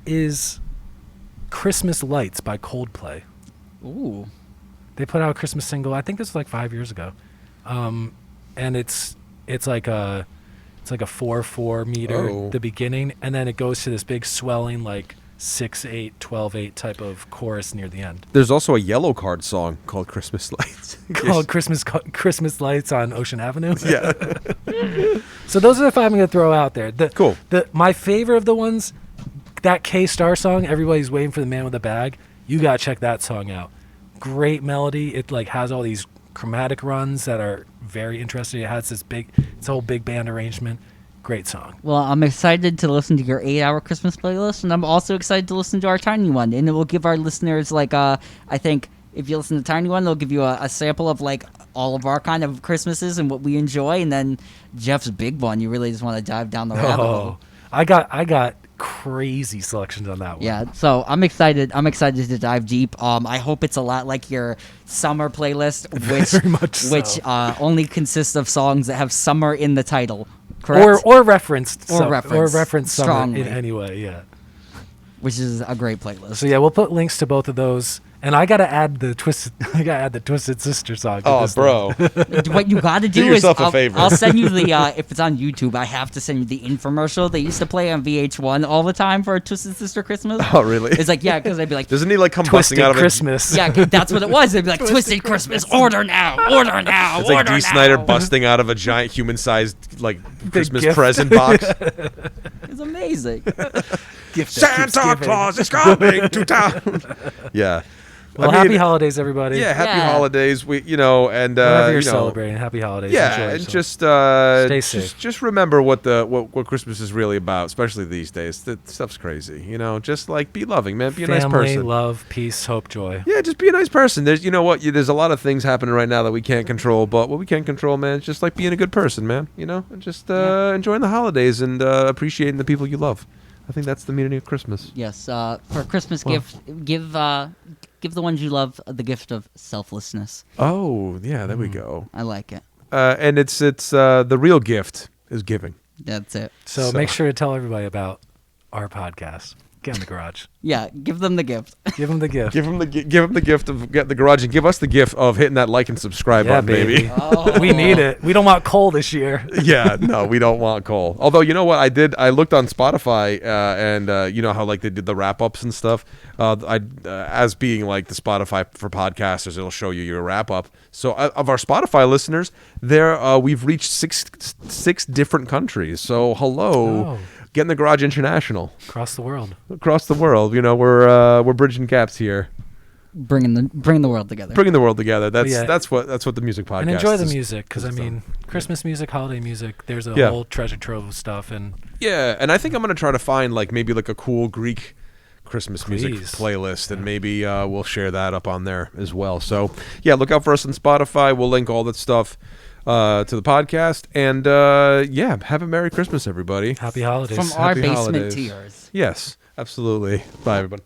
is Christmas Lights by Coldplay. Ooh. They put out a Christmas single. I think this was like 5 years ago. And it's like a 4/4 meter the beginning, and then it goes to this big swelling like 6/8, 12/8 type of chorus near the end. There's also a Yellow Card song called Christmas Lights. Called Christmas Lights on Ocean Avenue. Yeah. So those are the 5 I'm going to throw out there. Cool. My favorite of the ones, that K-Star song, Everybody's Waiting for the Man with the Bag. You got to check that song out. Great melody. It like has all these chromatic runs that are very interesting. It has this whole big band arrangement. Great song. Well, I'm excited to listen to your 8-hour Christmas playlist, and I'm also excited to listen to our Tiny one. And it will give our listeners, like, I think if you listen to Tiny one, they'll give you a sample of, like, all of our kind of Christmases and what we enjoy. And then Jeff's big one, you really just want to dive down the rabbit hole. I got crazy selections on that one. Yeah, so I'm excited to dive deep. I hope it's a lot like your summer playlist, which only consists of songs that have summer in the title. Correct? Or referenced reference summer strongly. in any way, yeah. Which is a great playlist. So yeah, we'll put links to both of those. And I gotta add the Twisted Sister song. Oh, bro! What you gotta do is yourself a favor. I'll send you the if it's on YouTube, I have to send you the infomercial they used to play on VH1 all the time for Twisted Sister Christmas. Oh, really? It's like because they'd be like, doesn't he like come Twisted busting out of Christmas? Yeah, that's what it was. They'd be like, Twisted Christmas, order now, order now. It's like order Dee Snider now. busting out of a giant human-sized like Christmas gift. present box. It's amazing. Santa Claus is coming to town. Yeah. Well, happy holidays, everybody. Yeah, happy Yeah. holidays. And whenever you're celebrating, happy holidays. Yeah, Enjoy and yourself. Stay safe. just remember what Christmas is really about, especially these days. That stuff's crazy, Just like be loving, man. Be a nice person. Family, love, peace, hope, joy. Yeah, just be a nice person. There's, there's a lot of things happening right now that we can't control, but what we can control, man, is just like being a good person, man. And just enjoying the holidays and appreciating the people you love. I think that's the meaning of Christmas. Yes, for a Christmas gift, give the ones you love the gift of selflessness. Oh, yeah, there we go. I like it. And it's the real gift is giving. That's it. So make sure to tell everybody about our podcast. Get in the garage. Yeah, give them the gift. Give them the gift. Give them the gift of Get in the Garage, and give us the gift of hitting that like and subscribe button, baby. Oh. We need it. We don't want coal this year. Yeah, no, we don't want coal. Although, you know what? I looked on Spotify, and you know how like they did the wrap ups and stuff. As being like the Spotify for podcasters, it'll show you your wrap up. So of our Spotify listeners, we've reached six different countries. So hello. Oh. Get in the Garage International. Across the world. Across the world. We're bridging gaps here. Bringing the world together. Bringing the world together. That's what the music podcast is. And enjoy the music, because Christmas music, holiday music, there's a whole treasure trove of stuff. And I think I'm going to try to find maybe a cool Greek Christmas music playlist, and maybe we'll share that up on there as well. So yeah, look out for us on Spotify. We'll link all that stuff to the podcast, and have a Merry Christmas, everybody. Happy holidays. From our Happy basement holidays. to yours. Yes, absolutely. Bye, everybody.